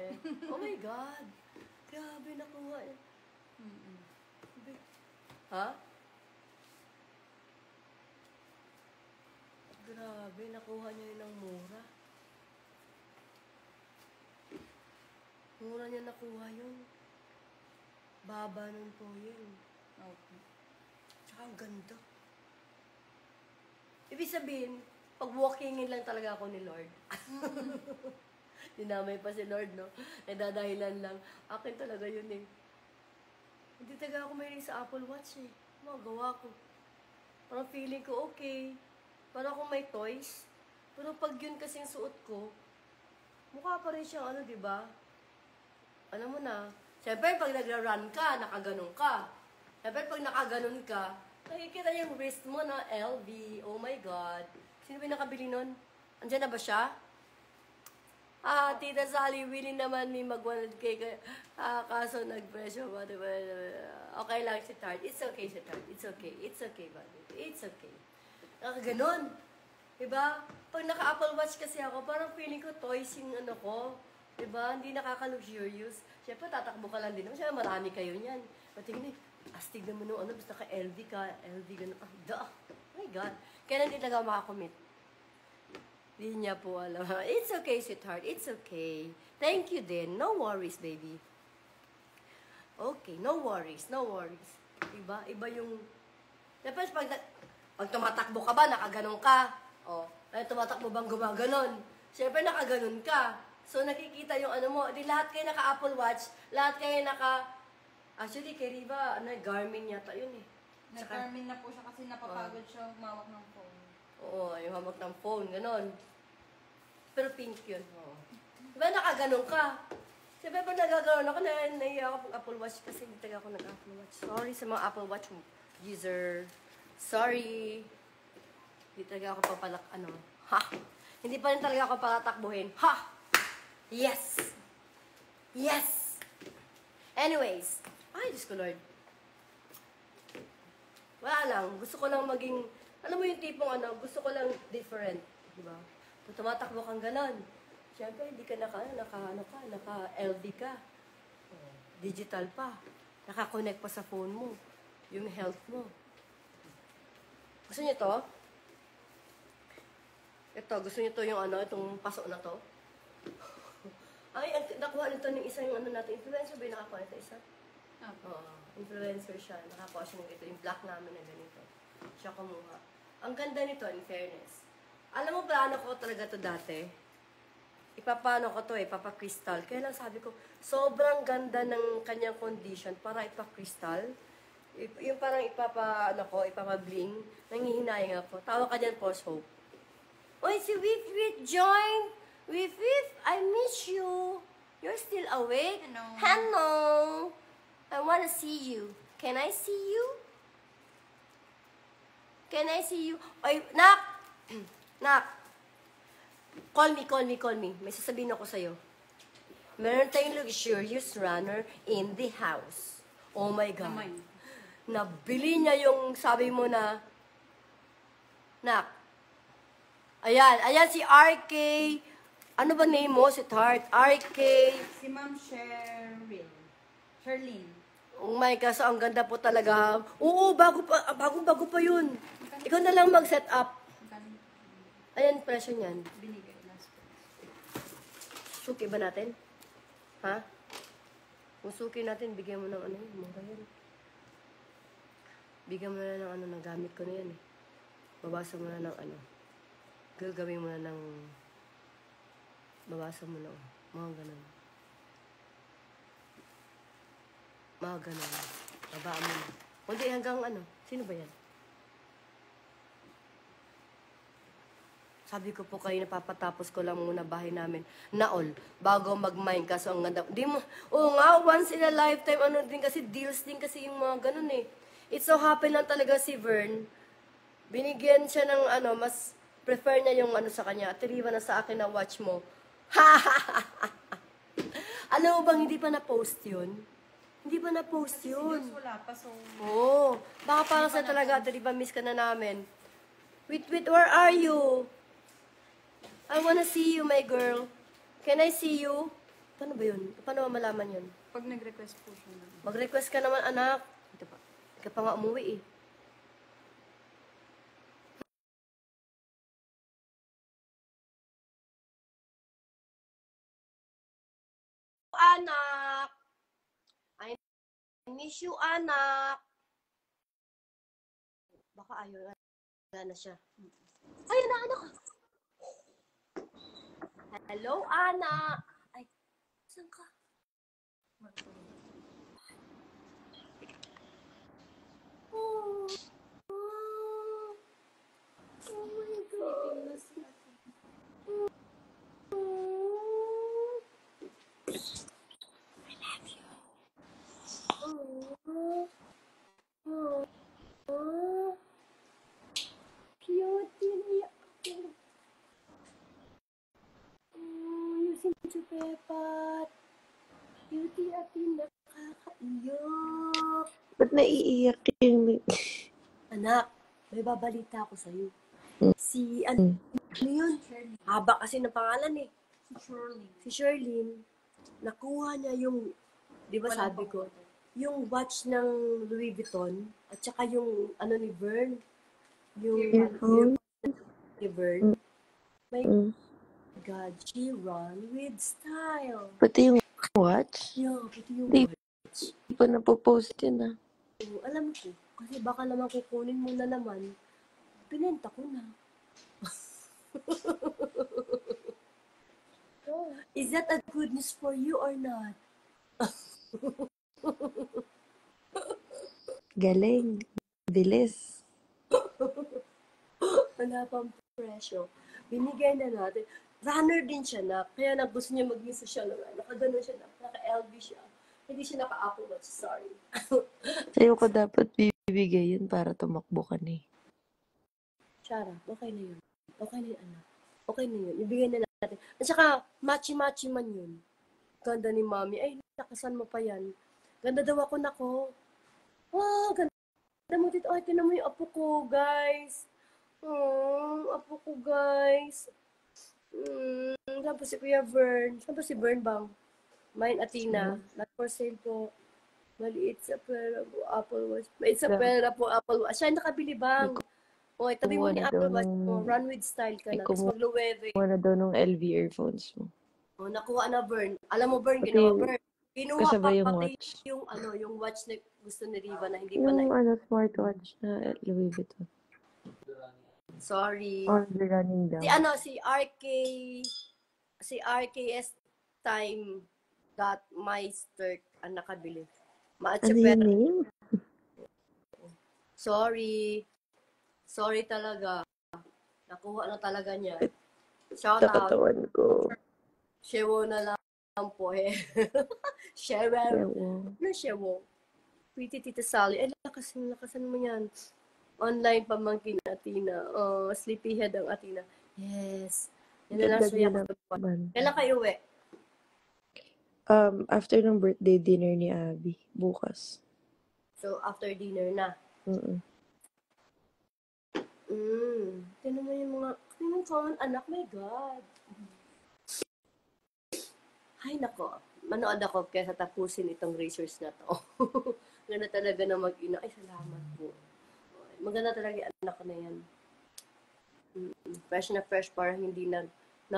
eh. Oh my God. Grabe, nakuha eh. Ha? Grabe, nakuha niya yun ng mura. Mura niya nakuha yun. Baba nun po yun. Okay. Tsaka ang ganda. Ibig sabihin, pag walkingin lang talaga ako ni Lord. Dinamay pa si Lord, no? Nagdadahilan lang. Akin talaga yun eh. Hindi talaga ako mahilig sa Apple Watch eh. Magawa ko. Parang feeling ko okay. Parang akong may toys. Pero pag yun kasing suot ko, mukha pa rin siyang ano, diba? Alam mo na, siyempre pag nagra-run ka, nakaganon ka. Siyempre pag nakaganon ka, nakikita yung wrist mo na LV. Oh my God. Sino ba yung nakabili nun? Andiyan na ba siya? Tita Sally, willing naman ni mag-100K. Kaso nag-presyo ba? Diba? Okay lang si Tart. It's okay si Tart. It's okay. It's okay, buddy. It's okay. Nakaganon. Diba? Pag naka-Apple Watch kasi ako, parang feeling ko toys yung ano ko. Diba? Hindi nakaka-luxurious. Siyempre, tatakbo ka lang din. Siyempre, marami kayo niyan. Patingin eh, astig naman nung ano, basta ka-LV ka, LV gano'n. Oh my God. Kaya hindi talaga makakommit. Hindi niya po alam. It's okay, sweetheart. It's okay. Thank you din. No worries, baby. Okay, no worries. No worries. Diba? Iba yung... Siyempre, pag tumatakbo ka ba, nakaganon ka. O, tumatakbo bang gumaganon? Siyempre, nakaganon ka. So, nakikita yung ano mo. Di lahat kayo naka-Apple Watch. Lahat kayo naka... Actually, kay Riva, Garmin yata yun eh. Nag-Garmin na po siya kasi napapagod siya humawak ng phone. Oo, yung hawak ng phone, ganon. Pero pink yun. Oo. Diba nakaganon ka? Siyempre pag nagaganon ako, naiya ako pag Apple Watch kasi hindi talaga ako nag-Apple Watch. Sorry sa mga Apple Watch user. Sorry. Hindi talaga ako papalak, ano. Ha! Hindi pa rin talaga ako patatakbuhin. Ha! Yes! Yes! Anyways. Ay, Diyos ko Lord. Wala lang. Gusto ko lang maging, alam mo yung tipong ano, gusto ko lang different. Diba? Kung tumatakbo kang ganon, syempre, hindi ka naka-LV ka. Digital pa. Naka-connect pa sa phone mo. Yung health mo. Gusto niyo to? Ito, gusto niyo to yung ano, itong paso na to? Ay, nakuha nito ng isa yung ano natin. Influencer ba yung nakakuha nito isa? Oo. Influencer siya. Nakakuha siya ng ito. Yung black namin na ganito. Siya kumuha. Ang ganda nito, in fairness. Alam mo, plano ko talaga to dati. Ipapano ko to eh, ipapa-crystal. Kaya lang sabi ko, sobrang ganda ng kanyang condition para ipapa-crystal. Yung parang ipapa-bling. Nangihinayang ako. Tawa ka dyan, Post Hope. Oy, si Wif join! Wif, I miss you. You're still awake? Hello. Hello. I wanna see you. Can I see you? Can I see you? Oy, Nak! Nak! Call me. May sasabihin ako sa'yo. Meron tayong luxurious runner in the house. Oh my God. Naman. Nabili niya yung sabi mo na, Nak. Ayan si RK. Ano ba name mo? Si Tart. RK. Si Ma'am Sherlyn. Oh my gosh, ang ganda po talaga. Oo, bago pa yun. Ikaw na lang mag-set up. Ayan, presyo niyan. Binigay last price. Suki ba natin? Ha? Kung suki natin, bigyan mo ng ano yun. Mura yun. Bigyan mo na ng ano, nagamit ko na yan eh. Babasa mo na ng ano. Gagawin mo na ng... Babasa mo na. Mga ganun. Mga ganun. Babaan mo na. Hindi, hanggang ano. Sino ba yan? Sabi ko po kayo, napapatapos ko lang muna bahay namin. Naol, bago mag-mine ka. So, ang ganda. Di mo, oo nga, once in a lifetime, ano din kasi, deals din kasi yung mga ganun eh. It so happen lang talaga si Vern. Binigyan siya ng ano, mas prefer niya yung ano sa kanya. At na sa akin na watch mo. Alam mo bang hindi pa na-post yun? Hindi pa na-post yun. Kasi wala pa, so... Oo. Baka parang sa talaga, miss ka na namin. Wait, where are you? I wanna see you, my girl. Can I see you? Paano ba yun? Paano malaman yun? Pag nag-request po siya. Mag-request ka naman, anak. Ito pa. Hindi ka pa nga umuwi eh. Anak! I miss you, anak! Baka ayaw na siya. Ay, anak! Hello, anak! Ay, saan ka? Oh, oh, oh my God. Oh, oh, oh. Cute yun. Using to Peppa. Cutie at yung nakakaiyak. Ba't naiiyak yung... Anak, may babalita ako sa'yo. Si, ano yun? Haba kasi ng pangalan eh. Si Sherlyn. Nakuha niya yung, di ba sabi ko, yung watch ng Louis Vuitton, at saka yung, ano ni Vern, yung Earphone? ni Vern. My Mm. God, she run with style. Pati yung watch? Yeah, pati yung Di- watch. Hindi pa napopost yun ah. Alam ko, kasi baka naman kukunin mo na naman, pinenta ko na. Is that a good news for you or not? Galing. Bilis. Wala pang presyo. Binigay na natin. Runner din siya na, kaya na gusto niya maging social na. Nakaganon siya na, naka-LV siya. Hindi siya naka-Apple Watch, sorry. Sa'yo ko dapat bibigay yun para tumakbo ka na eh. Shara, okay na yun. Okay na yun, anak. Okay na yun. Ibigay na natin. At saka, matchy-matchy man yun. Ganda ni Mami. Ay, nakasan mo pa yan. Ganda daw ako, nako. Wow, ganda mo dito. Ay, tinan mo yung apo ko, guys. Apo ko, guys. Saan po si Kuya Vern? Saan po si Vern bang? Mine, Athena. Not for sale po. Maliit sa pera po, Apple Watch. Maliit sa pera po, Apple Watch. Siya nakabili bang? O, tabi mo ni Apple Watch mo. Run with style ka na. Tapos magluwebe. Kumuha na daw nung LV earphones mo. O, nakuha na, Vern. Alam mo, Vern, Pati ginawa, Vern. Kinuha pa kasabay yung pati watch. yung watch na gusto ni Riva na hindi pa na. Yung smartwatch na Louis Vuitton. Sorry. Or the running down. Si RKS Time dot Meister ang nakabili. Maatsa Ano yung name? Sorry. Sorry talaga. Nakuha na talaga niya. Shout out. Katawan ko. Shewo na lang po eh. Shewo. Ewan. Ano Shewo? Pretty Tita Sally. Ay, lakasan mo yan. Online pamangkin Athena. Oh, sleepyhead ang Athena. Yes. Yan na lang Ganda siya. naman. Kailan kayo uwi? After ng birthday dinner ni Abby. Bukas. So, after dinner na. Tignan mo yung mga, tignan mo common anak, my God. Ay, nako. Manood ako kaya tapusin itong racers na to. Ganda talaga na mag-ina. Ay, salamat po. Maganda talaga yung anak ko na yan. Fresh na fresh, parang hindi na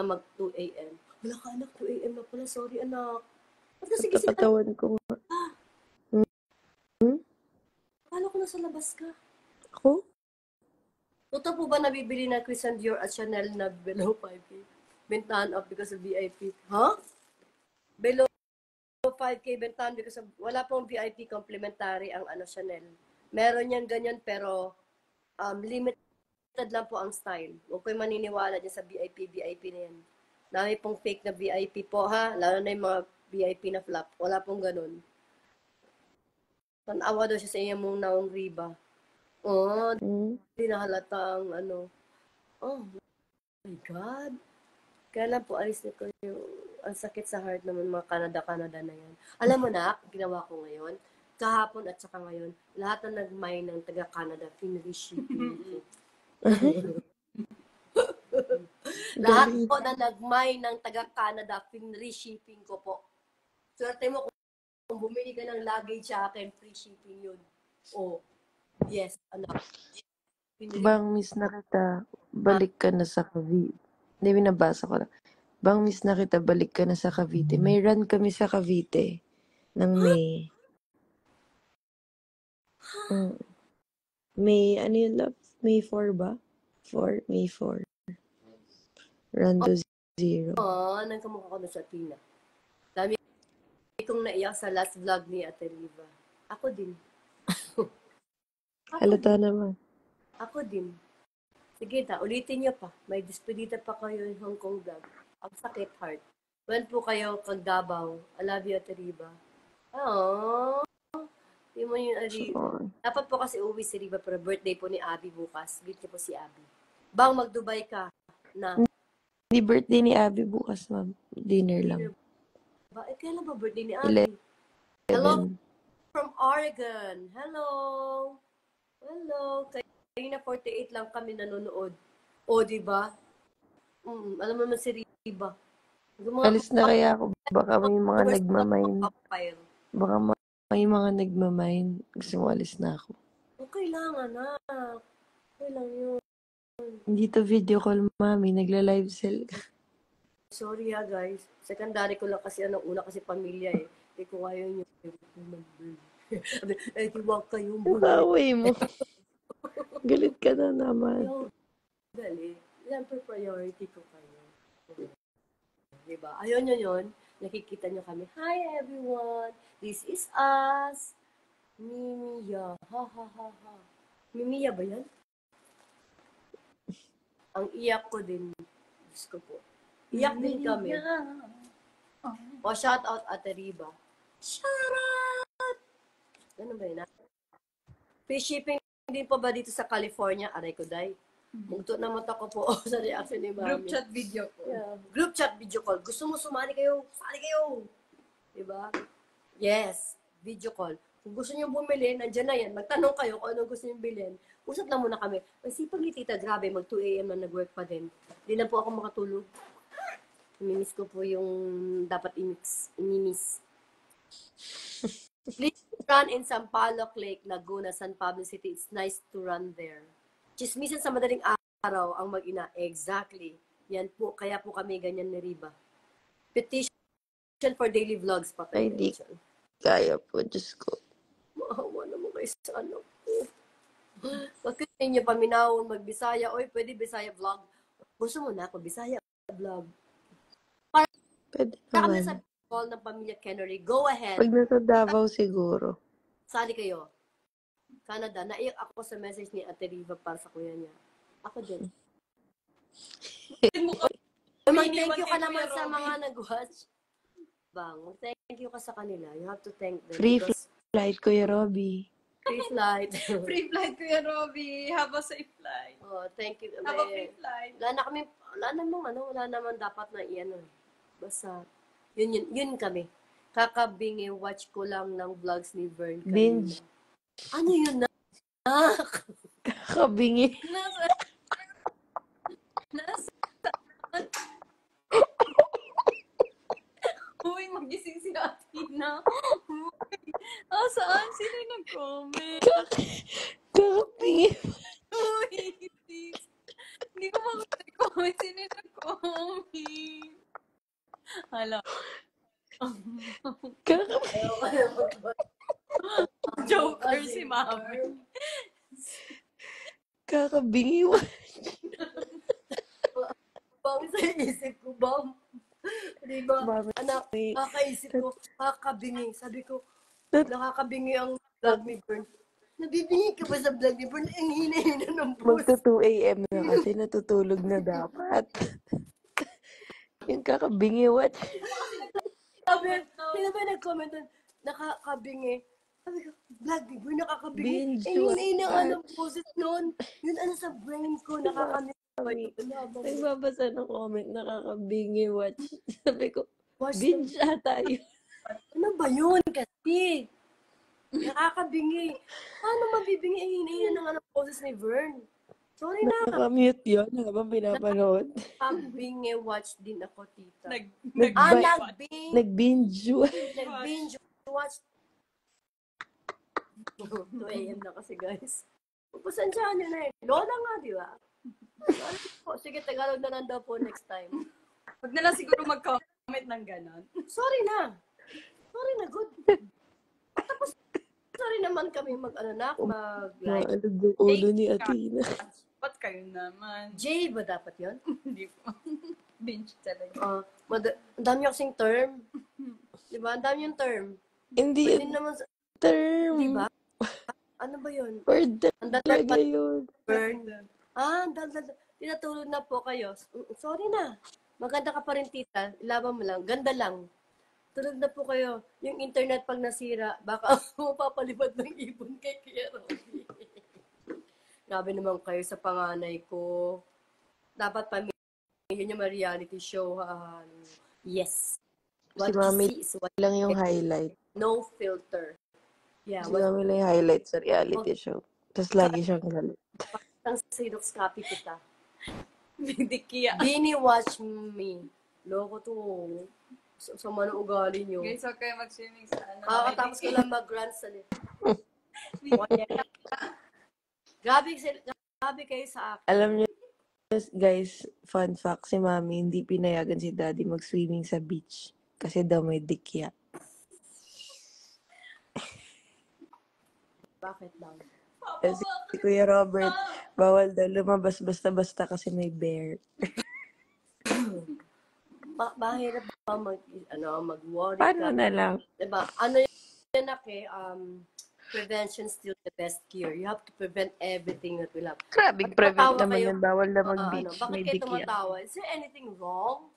mag 2 a.m. Wala ka anak, 2 a.m. na pala. Sorry, anak. Ba't kasi gising ka? Katawan ko nga. Akala ko nasa labas ka. Ako? Totoo po ba nabibili na Christian Dior at Chanel na below 5K? Bentahan up because of VIP. Huh? Below 5K bentahan because of, wala pong VIP complimentary ang Chanel. Meron yan ganyan pero limited lang po ang style. Huwag kayo maniniwala dyan sa VIP na yan. Dami pong fake na VIP po ha. Lalo na yung mga VIP na flop. Wala pong ganun. Tanawa daw siya sa iya mong naong riba. Oh, hindi nahalata ang Oh my God. Kaya lang po, alis na ko yung ang sakit sa heart naman mga Canada na yan. Alam mo na, ginawa ko ngayon, kahapon at saka ngayon, lahat na nagmay ng taga-Canada, pinreshipping ko. Lahat po na nagmay ng taga-Canada, pinreshipping ko po. Swerte mo kung bumili ka ng luggage sa akin, free shipping yun. Oh, yes, anak. Pinili Bang miss na kita, balik ka na sa Cavite. Hindi, binabasa ko lang. Bang miss na kita, balik ka na sa Cavite. May run kami sa Cavite ng May. May, ano yun, love? May 4 ba? 4? May 4. Run to 0. nang kamukha ko na sa Tina. Dami kong naiyak sa last vlog ni Ate Riva. Ako din. Halata naman. Ako din. Sige na, ulitin niyo pa. May despedida pa kayo in Hong Kong vlog. Ang sakit, heart. When po kayo kag Davao? I love you, Ate Riva. Oh, di mo yung Riva. So, Dapat po kasi uwi si Riva para birthday po ni Abby bukas. Greet niyo po si Abby. Bang, mag-Dubai ka na. Hindi birthday ni Abby bukas, ma'am. Dinner lang. Ba, kailan ba birthday ni Abby? 11. Hello from Oregon. Hello. Hello. Kayo na 48 lang kami nanonood. O, di ba? Alam mo naman si Riva. Alis na kaya ako. Baka may mga nagmamind. Baka may mga nagmamind. Gusto mo alis na ako. Okay lang, anak. Okay lang yun. Hindi to video call, mami. Nagla-live cell ka. Sorry ha, guys. Secondary ko lang kasi una kasi pamilya eh. Hindi ko kaya nyo. Eh, tiwag kayong Nakaway mo. Galit ka na naman. Galit. Siyempre priority ko kayo. Diba? Ayun yun. Nakikita nyo kami. Hi everyone. This is us. Mimiya. Ha ha ha ha. Mimiya ba yan? Ang iyak ko din. Diyos ko po. Iyak din kami. O, shout out Ate Riva. Shout out! Ano ba yun? Free shipping din pa ba dito sa California? Aray ko, day. Mugto na mata ko po sa reaction ni Mami. Group chat video ko. Yeah. Group chat video call. Gusto mo sumali kayo? Sali kayo! Diba? Yes. Video call. Kung gusto niyo bumili, nandiyan na yan. Magtanong kayo kung ano gusto niyo bilhin. Usap na muna kami. Ang sipag ni Tita, grabe, mag 2 a.m. na nag-work pa din. Hindi na po ako makatulog. Imimiss ko po yung dapat imimiss. Please run in Sampaloc Lake, Laguna, San Pablo City. It's nice to run there. Chismisan sa madaling araw ang mag-ina. Exactly. Yan po. Kaya po kami ganyan ni Riva. Petition for daily vlogs pa. Ay, di kaya po. Diyos ko. Maawa naman kayo sa anak ko. Bakit ninyo paminahon mag-Bisaya? Oy, pwede Bisaya vlog. Gusto mo na ako, Bisaya vlog. Pwede Kami naman. sa call ng pamilya Kennery. Go ahead. Pag nasa Davao siguro. Sali kayo. Canada. Naiyak ako sa message ni Ate Riva para sa kuya niya. Ako din. Mag-thank you ka naman sa mga nag-watch. Bang, thank you ka sa kanila. You have to thank them. Free because flight, Kuya Robby. free flight. Free flight, Kuya Robby. Have a safe flight. Oh, thank you. Have a free flight. Wala naman dapat na iyan. Basta, yun kami. Kakabingi, watch ko lang ng vlogs ni Vern kanina. Binge. Ano yun na? Kakabingi. Nasa. Uy, magising si Athena. Uy. Saan? Sino yung nag-comment? Kakabingi. Uy, hindi ko makakcomment. Sino yung nag-comment? Hala. Kakabingi. Joker si Mami. Kakabingi. Bang sa isip ko, bang. Diba? Mami. Anak, kakaisip ko, kakabingi. Sabi ko, nakakabingi ang vlog ni Vern. Nabibingi ka ba sa vlog ni Vern? Ang hina-hina ng post. Magto 2 a.m. na kasi natutulog na dapat. Yung kakabingi, what? Sabi, sino ba nag-comment doon? Nakakabingi. Sabi ko, vlog ni Vern, nakakabingi. Binge Ang hina-hina watch. nga ng poses noon. Yun ano sa brain ko, nakakamiss. Nagbabasa ng comment, nakakabingi, watch. Sabi ko, Watch binge ata yun. Ano ba yun kasi? Nakakabingi. Paano mabibingi ang hina-hina ng poses ni Vern? Sorry na. Nakamute yun habang pinapanood. Nag-binge-watch din ako, tita. Nag-binge. Nag-binge Nag-binge. watch. 2 a.m. na kasi, guys. Pasensyahan nyo na eh. Lola nga, di ba? Sige, Tagalog na lang daw po next time. Huwag na lang siguro mag-comment ng ganon. Sorry na. Sorry na, good. Tapos, sorry naman kami mag-live. Maalog yung ulo ni Athena. Ba't kayo naman? J ba dapat yun? Hindi po. Binge talaga. Ang dami kasing term. Di ba? Ang dami yung term. Hindi Pwede yun naman, term. di ba? Ano ba yun? Word Ang talaga yun. burn. Tinatulog na po kayo. Sorry na. Maganda ka pa rin, tita. Ilaban mo lang. Ganda lang. Tulog na po kayo. Yung internet pag nasira, baka mapapalipad ng ibon kay Kuya Robby. Grabe naman kayo sa panganay ko. Dapat pamilya niya may reality show. Yes. Si Mami is what lang yung highlight. no filter. Yeah, Si Mami lang yung highlight sa reality show. Tapos lagi siyang galit. ang Xerox copy kita. Dikiya. Bini-watch me. Loko to. Sama ng ugali nyo. Guys, huwag kayo mag-swimming sa ano. Kakatapos ko lang mag-rant sa Grabe kayo sa akin. Alam niyo, guys, fun fact, si Mami hindi pinayagan si Daddy mag-swimming sa beach. Kasi daw may dikya. Bakit lang? Kasi si Kuya Robert, bawal daw lumabas basta-basta kasi may bear. Mahirap ba mag-worry Paano ka? na lang? Diba? Ano yun prevention still the best cure. You have to prevent everything that will happen. Grabe, prevent naman kayo, yan. Bawal na mag-beach. bakit May kayo dikya. tumatawa? Is there anything wrong?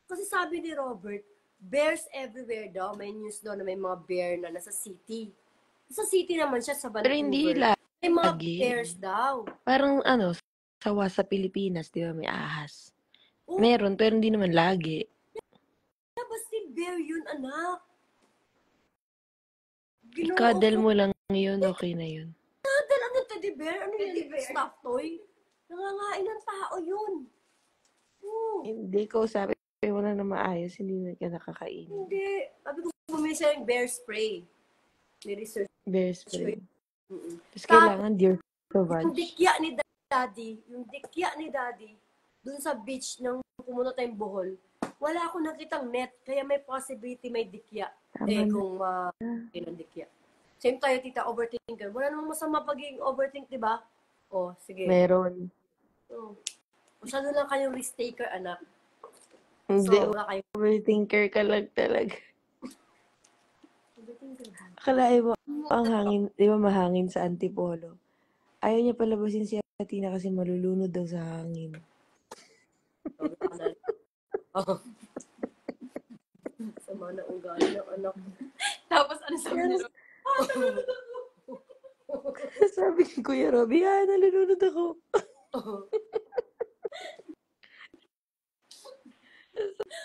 Kasi sabi ni Robert, bears everywhere daw. May news daw na may mga bear na nasa city. Sa city naman siya, sa Vancouver. Pero hindi lagi. May mga bears daw. Parang sawa sa Pilipinas, di ba, may ahas. Oh, Meron, pero hindi naman lagi. basta bear yun, anak. Ikadal mo lang yun, okay na yun. Kadal, ano teddy bear? Ano yun? Stuffed toy? Nangangain ng tao yun. Oh, Hindi ko sabi mo na maayos, hindi na ka nakakain. hindi. Sabi ko, bumili siya yung bear spray. Ni-research. Bear spray. Mm-mm. Tapos kailangan deer sauvage. Yung dikya ni Daddy, dun sa beach nang pumunta tayong Bohol, wala akong nakitang net, kaya may possibility may dikya. Tama na. Kung ng dikya. Same tayo, tita, overthinker. Wala namang masama pagiging overthink, di ba? Oh, sige. Meron. Oh. Masyado lang kayong risk taker, anak. Hindi, So, wala kayong overthinker ka lang talaga. overthinker. Akalain mo, ang hangin, di ba mahangin sa Antipolo? Ayaw niya palabasin si Athena kasi malulunod daw sa hangin. Oh. Sama na ugali ng anak. Tapos ano sabi niya? Sabi ni Kuya Robby, nalulunod ako.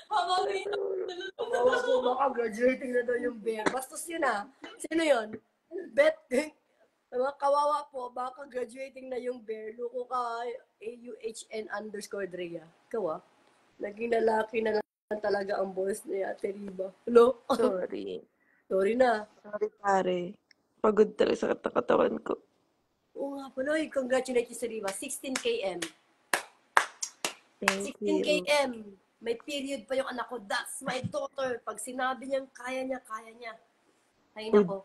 Kawawa po baka graduating na daw yung bear. Bastos yun Sino yun? Bet. Kawawa po, baka graduating na yung bear. Luko ka, AUHN_Drea. Ikaw naging lalaki na lang talaga ang boss ni Ate Riba. Hello? Sorry. Sorry na. Sorry, pare. Pagod talaga sa katawan ko. Oo nga pala, congratulations sa Riba. 16 km. Thank 16 you. km. May period pa yung anak ko. That's my daughter. Pag sinabi niyang kaya niya, kaya niya. Ay nako.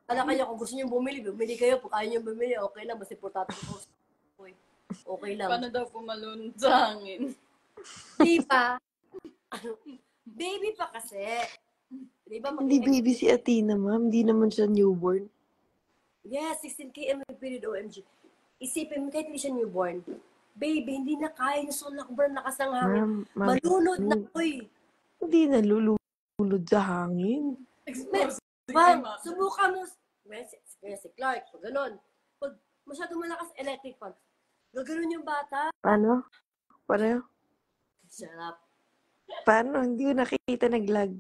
Ala kanya, kung gusto niyo bumili kayo. Kung kaya niyo bumili, okay lang. Basta importante ko. Okay lang. Paano daw pumalun sa hangin? Di ba? Baby pa kasi. Di ba? Hindi baby si Athena, ma'am. Hindi naman siya newborn. Yes, 16 km may period, OMG. Isipin mo, kahit hindi siya newborn. Baby, hindi na kaya niya sa lakbang lakas ng hangin. Ma'am, Malunod na, uy. Hindi nalulunod sa hangin. Ma'am, subukan mo. Si Clark, pag ganon. Pag masyadong malakas electric fan, gaganon yung bata. Paano? Shut up. Paano? Hindi ko nakita naglag.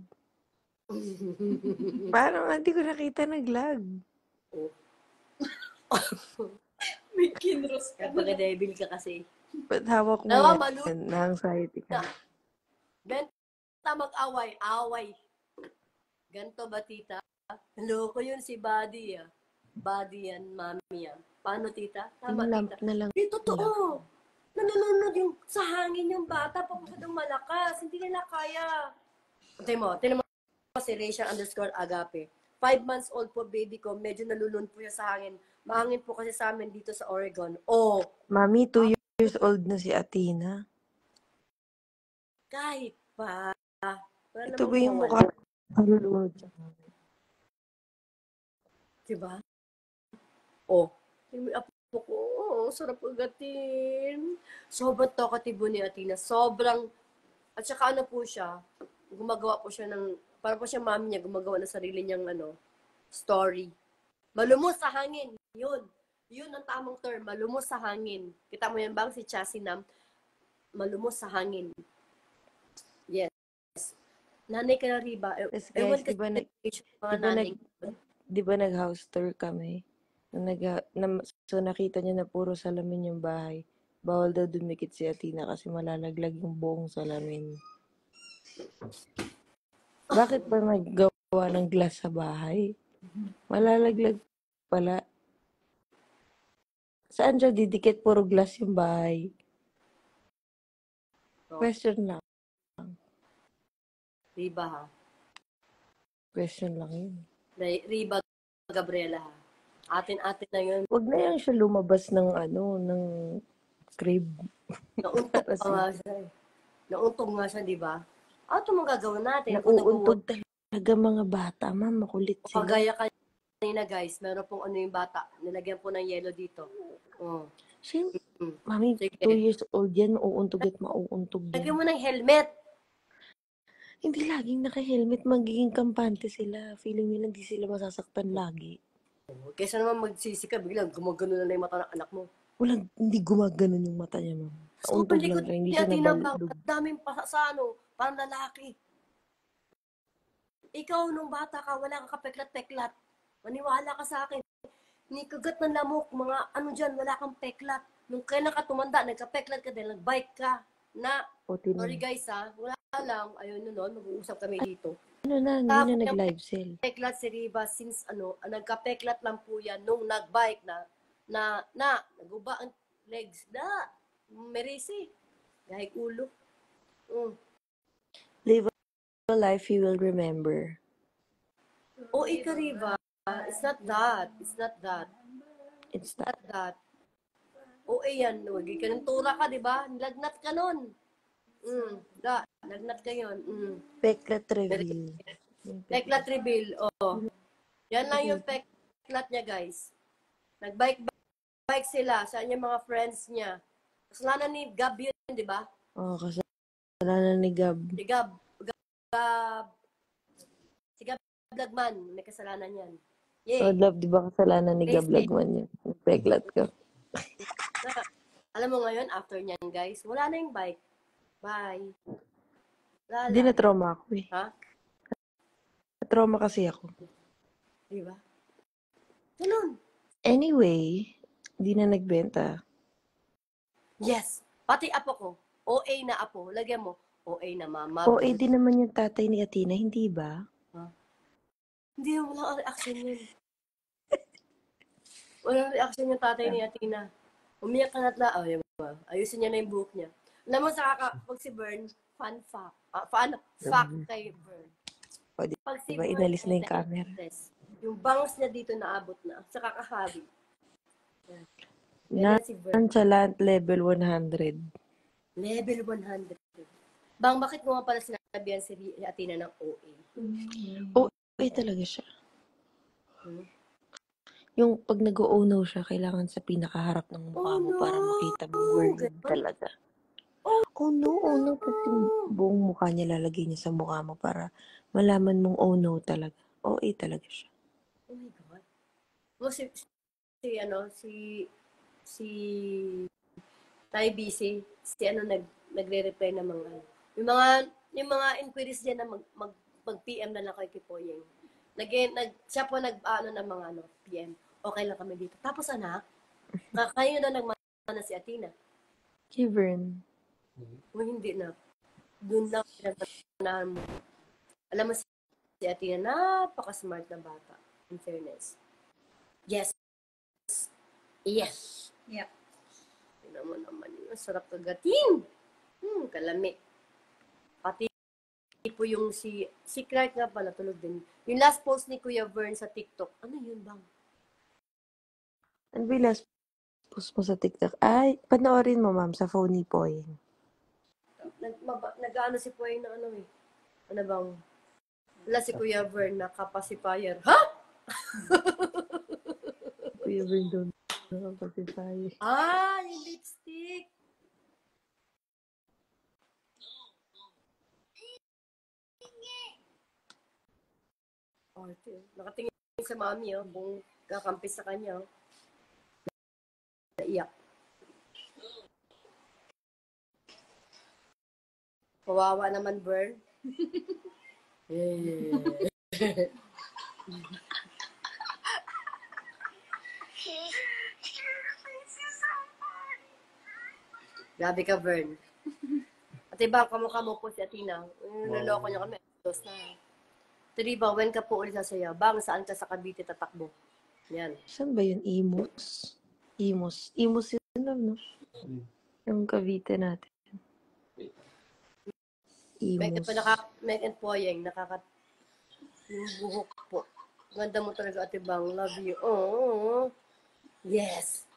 Paano? Hindi ko nakita naglag. May kinros ka na. Napaka-devil ka kasi. Ba't hawak mo Nawa, yan? malu. Na-anxiety ka. Benta mag-away. Away. Ganto ba, tita? Loko yun si Buddy, ah. Buddy yan, mami, ah. Paano, tita? Tama, Lamp tita. na lang. Eh, totoo. Nanunod yung sa hangin yung bata pa masyadong malakas. Hindi nila kaya. Tinan mo si Rachel_Agape. 5 months old po baby ko. Medyo nalulun po siya sa hangin. Mahangin po kasi sa amin dito sa Oregon. Oh, Mami, 2 years old na si Athena. kahit pa. Wala Ito namang ba yung mawala. mukha? Nalulunod siya. Diba? Oh, yung apo ko, oh, sarap agatin. Sobrang talkative ni Athena. Sobrang, at saka ano po siya, gumagawa po siya ng, para po siya mami niya, gumagawa ng sarili niyang story. Malumos sa hangin. Yun. Yun ang tamang term. Malumos sa hangin. Kita mo yan bang si Chasinam? Malumos sa hangin. Yes. Nanay ka na riba. Yes, Ewan guys, di ba nag-house tour kami? So nakita niya na puro salamin yung bahay. Bawal daw dumikit si Athena kasi malalaglag yung buong salamin. Bakit ba naggawa ng glass sa bahay? Malalaglag pala. Saan siya didikit? Puro glass yung bahay. Question lang. Riba ha. Question lang yun. Riba Gabriela ha. Atin-atin na yun. Huwag na yan siya lumabas ng ng crib. Nauntog pa nga siya eh. Nauntog nga siya, di ba? Ito magagawa natin. Nauuntog talaga mga bata, ma'am. Makulit sila. Pagaya kanina guys, meron pong yung bata. Nilagyan po ng yellow dito. Oh. Siyempre, mami, 2 years old yan. Mauuntog at mauuntog yan. Lagyan mo ng helmet. Hindi laging naka-helmet. Magiging kampante sila. Feeling nila hindi sila masasaktan lagi. Kaysa naman magsisika, biglang gumagano na yung mata ng anak mo. Hindi gumaganon yung mata niya, ma'am. Nauuntog lang siya. Hindi siya nabaludog. Daming parang lalaki. Ikaw, nung bata ka, wala kang kapeklat-peklat. Maniwala ka sa akin. Ni kagat ng lamok, mga dyan, wala kang peklat. Nung kailan ka tumanda, nagka-peklat ka din, nag-bike ka. Sorry guys ha, wala lang, ayun nun, mag-uusap kami dito. Hindi na nag-live sale. Peklat si Riva, since nagka-peklat lang po yan, nung nag-bike na, naguba ang legs, merisi. Gahig ulo. Live a life you will remember. Ika Riva, it's not that. It's not that. It's that. Yan, wag ka ng tura ka, di ba? Lagnat ka nun. Lagnat ka yun. Peklat reveal. Peklat reveal, Yan lang yung peklat niya, guys. Nag-bike sila sa yung mga friends niya. Kasalanan ni Gab yun, di ba? Kasalanan ni Gab. Si Gab Lagman, may kasalanan yan. Love, di ba kasalanan ni Gab Lagman yan? Peklat ka. Alam mo ngayon, after niyan, guys, wala na yung bike. Bye. Hindi na-trauma ako eh. Ha? Na-trauma kasi ako. Di ba? Ganun. Anyway, hindi na nagbenta. Yes. Pati apo ko. OA na apo. Lagyan mo. OA na mama. OA din naman yung tatay ni Athena, hindi ba? Hindi, walang reaction yun. Walang reaction yung tatay ni Athena. Umiyak ka na't ayusin niya na yung buhok niya. Alam mo, pag si Bern, fun fact. Fact kay Bern. Pag si Bern, inalis na yung camera. Yung bangs niya dito naabot na. Sa kakahabi. Nonchalant level 100. Level 100. Bang, bakit mo nga pala sinabihan si Athena ng OA? OA talaga siya. Yung pag nag-o-no siya, kailangan sa pinakaharap ng mukha mo para makita mo word talaga. Oh no. Kasi buong mukha niya lalagay niya sa mukha mo para malaman mong oh no talaga. OA talaga siya. Oh my God. Mo si Tay BC, nagre-reply ng mga yung mga inquiries diyan na mag-PM na lang kay Kipoyeng. Siya po ng mga PM. Okay lang kami dito. Tapos anak, Kayo na nagmana si Athena. Kay Vern. O hindi na. Doon lang pinagmanahan mo. Alam mo si Athena, napaka-smart na bata. In fairness. Yes. Yes. Yep. Tignan mo naman yun. Sarap kagatin. Kalami. Pati po yung si Clark nga pala, tulog din. Yung last post ni Kuya Vern sa TikTok, ano yun bang? Ano ba yung last post mo sa TikTok? Ay, panoorin mo, ma'am, sa phone ni Poyeng. Nag-ano si Poy na ano eh. Ano bang? Wala si Kuya Vern na pacifier. Ha? Kuya Vern doon. Nakapagsisayo. Yung lipstick. Nakatingin sa mami, kung kakampi sa kanya, naiyak. Kawawa naman, Vern. Grabe ka, Vern. At iba, kamukha mo po si Athena. Naloko niya kami. Dos na. Tiriba, when ka po ulit sasayaw? Bang, saan ka sa Cavite tatakbo? Yan. Saan ba yun? Imus? Imus yun lang, no? Yung Cavite natin. Imus. Meg and Poyeng, yung buhok po. Ganda mo talaga, Ate Bang. Love you. Oh. Yes.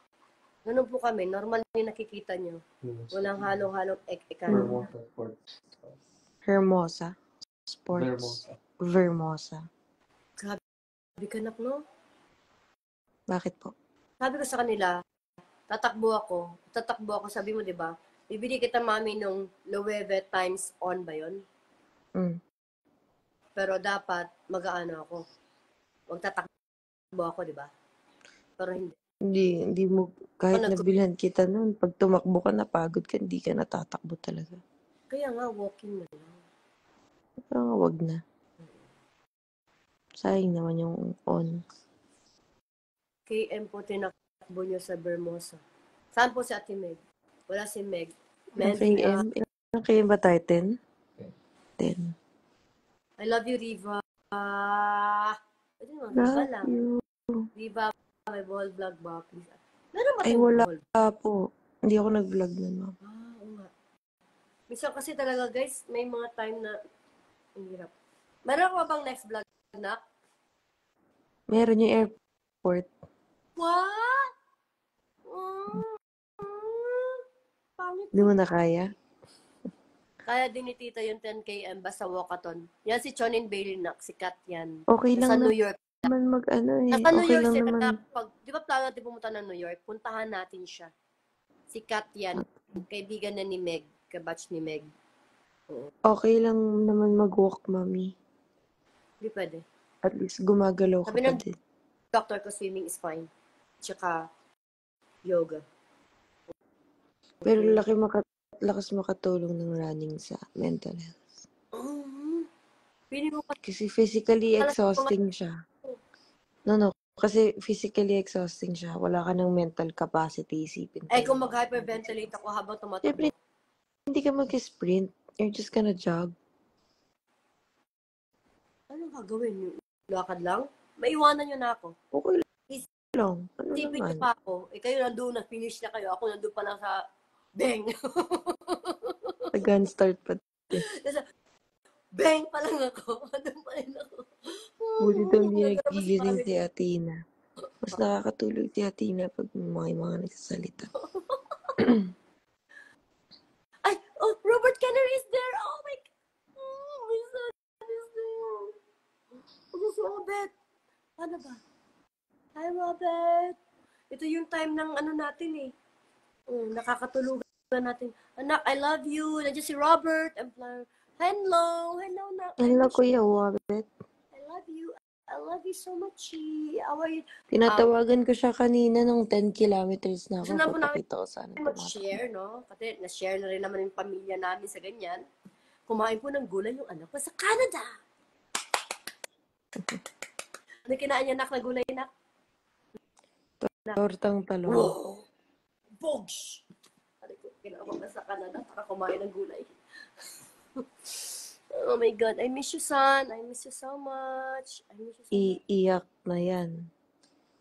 Ganun po kami. Normal yung nakikita nyo. Walang halong-halong ek-ekan. Hermosa. Sports. Vermosa. Grabe ka nak, no? Bakit po? Sabi ko sa kanila, tatakbo ako, sabi mo, di ba? Bibili kita, mami, nung Loewe times on ba yun? Pero dapat, mag-aano ako. Huwag tatakbo ako, di ba? Pero hindi. Hindi mo, kahit nabilhan kita nun, pag tumakbo ka, napagod ka, hindi ka natatakbo talaga. Kaya nga, walking na lang. Kaya nga, wag na. Sayang naman yung on. KM po tinakbo nyo sa Vermosa. Saan po si Ate Meg? Wala si Meg. KM? Ilang KM ba tayo? 10? 10. I love you, Riva. Ito naman, Riva lang. Riva, may ball vlog ba? Please. Meron ba Ay, tayong wala ball? po. Hindi ako nag-vlog nun, ma'am. Oo nga. Minsan kasi talaga, guys, may mga time na ang hirap. Meron ka bang next vlog na? Meron yung airport. What? Pangit. Hindi mo na kaya? Kaya din ni Tita yung 10km basta walkathon. Yan si Chonin Bailey na, si Kat yan. Okay lang New York. naman mag-ano eh. Nasa New Okay York lang siya naman. di ba plano natin pumunta ng New York? Puntahan natin siya. Si Kat yan. Kaibigan na ni Meg. Kabatch ni Meg. Okay lang naman mag-walk, mami. Hindi pwede. At least gumagalaw ka Sabi pa ng din. doctor ko, swimming is fine. Tsaka yoga. Pero lakas makatulong ng running sa mental health. Pili mo Kasi physically exhausting siya. No. Kasi physically exhausting siya. Wala ka ng mental capacity isipin. kung mag-hyperventilate ako habang tumatakbo. Siyempre, hindi ka mag-sprint. You're just gonna jog. Anong gagawin? Lakad lang? Maiwanan nyo na ako. Okay lang. Ano Isipin naman? nyo pa ako. Kayo nandun, na-finish na kayo. Ako nandun pa lang sa bang. Gun start pa. Bang pa lang ako. Nandun pa rin ako. Buti daw hindi nagigising si Athena. Mas nakakatulog si Athena pag may mga nagsasalita. Ay! Oh! Robert Kenner is there! Oh my God! My son is there! This is Robert! Ano ba? Hi, Robert! Ito yung time ng ano natin eh. Nakakatulugan natin. Anak, I love you! Nandiyan si Robert! Hello! Hello na! Hello, Kuya Robert. I love you! I love you so much. How are you? Tinatawagan ko siya kanina ng 10 kilometers na ako. Papakita ko sana. Mag-share, no? Kasi na-share na rin naman yung pamilya namin sa ganyan. Kumain po ng gulay yung anak ko sa Canada. Ano kinain niya, nak, na gulay, nak? tortang talong. Wow! Bogs! Sabi ko, ginawa na sa Canada, taka kumain ng gulay. Oh my God, I miss you, son. I miss you so much. I miss you so much. Iiyak na yan.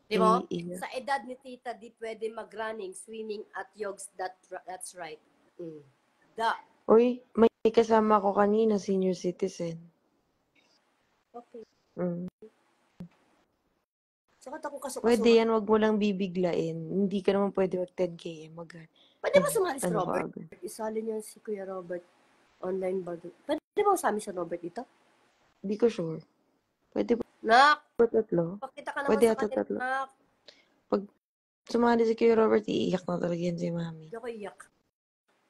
Di ba? Iiyak. Sa edad ni tita, di pwede mag-running, swimming, at yogs. That's right. Mm. Uy, may kasama ko kanina, senior citizen. Okay. Mm. Sakat ako Pwede kasukasuhan. yan, wag mo lang bibiglain. Hindi ka naman pwede mag 10 km. Pwede ba sumali si Ano ka Robert? agad? Isali niya si Kuya Robert. Online ba? Pwede ba usami si Robert dito? Hindi ko sure. Pwede Nak! ba tatlo? Pakita ka naman Pwede sa ata kanila, tatlo. Nak. Pag sumali si Kuya Robert, iiyak na talaga yan si Mami. Hindi ako iyak.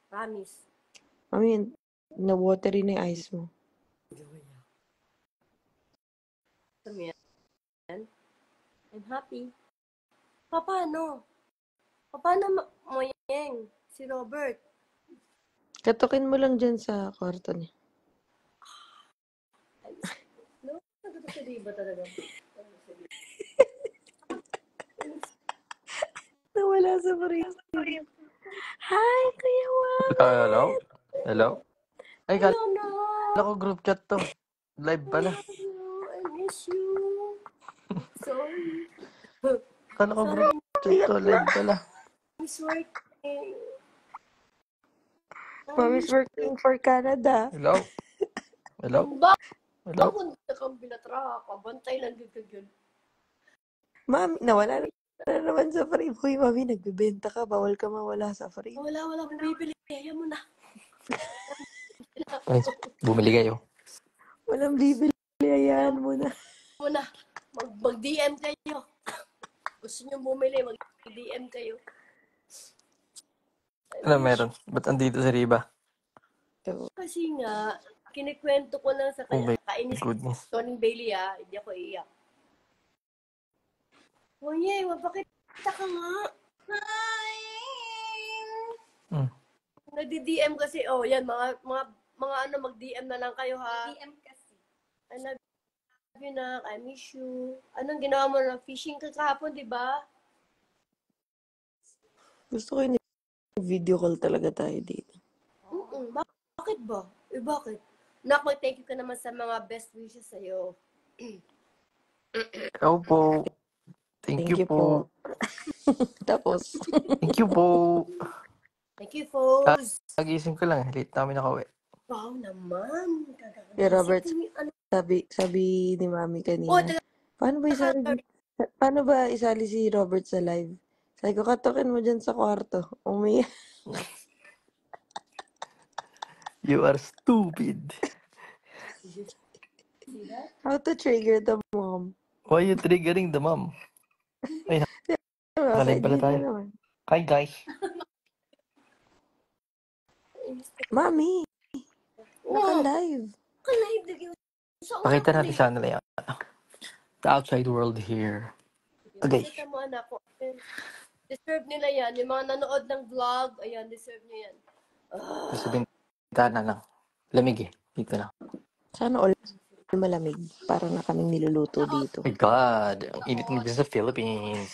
Promise. Mami, na-watery na yung eyes mo. Hindi ako iyak. Ito mo yan. I'm happy. Paano? Paano Moyeng? Si Robert? Katukin mo lang dyan sa kwarto niya. No? Nagdato sa diba talaga? Nawala sa frame. Hi, Kuya Juan! Hello? Hello? Ay, Hello, kala ko group chat to. Live pala. I miss you. Sorry. Kala ko group chat to. Live pala. Miss working. Mommy's working for Canada. Hello? Hello? Ba? Hello? Punta kang binatra ka. Bantay lang yun. Mami, nawala na naman sa frame. Hoy, Mami, nagbibenta ka. Bawal ka mawala sa frame. Wala akong bibili. Kaya mo na. Ay, bumili kayo. Walang bibili. Ayan mo na. Muna. Mag-DM kayo. Gusto nyo bumili, mag-DM kayo. Ano meron? Ba't andito si Riba? Kasi nga, kinikwento ko lang sa Oh kanya. my Kainis goodness. Tony Bailey hindi ako iiyak. Oye, mapakita ka nga. Hi! Hmm. Nagdi-DM kasi, yan, mga ano, mag-DM na lang kayo, ha? DM kasi. I love you, nak. I miss you. Anong ginawa mo na? Fishing ka kahapon, di ba? Gusto ko yung video call talaga tayo dito. Bakit ba? Bakit? Nak, mag-thank you ka naman sa mga best wishes sa'yo. Ikaw po. Thank you po. Tapos, Thank you po. Thank you, folks. Nagising ko lang. Late namin nakauwi. Wow naman. Kay Robert, Ano? sabi ni Mami Oh, kanina, paano ba isali si Robert sa live? Sabi ko, katukin mo dyan sa kwarto. Umiyak. You are stupid. How to trigger the mom? Why you triggering the mom? Ay, Diba? Naka-live pala Kaibigan tayo. naman. Hi guys. Mami, naka-live. Live na sa Pakita natin sa kanila yan. The outside world here. Okay. Pakita mo, anak ko. Deserve nila yan. Yung mga nanood ng vlog, ayan, deserve nyo yan. Sa bintana lang. Lamig eh. Dito na. Sana all malamig. Para na kaming niluluto dito. Oh my God. Ang init ng sa Philippines.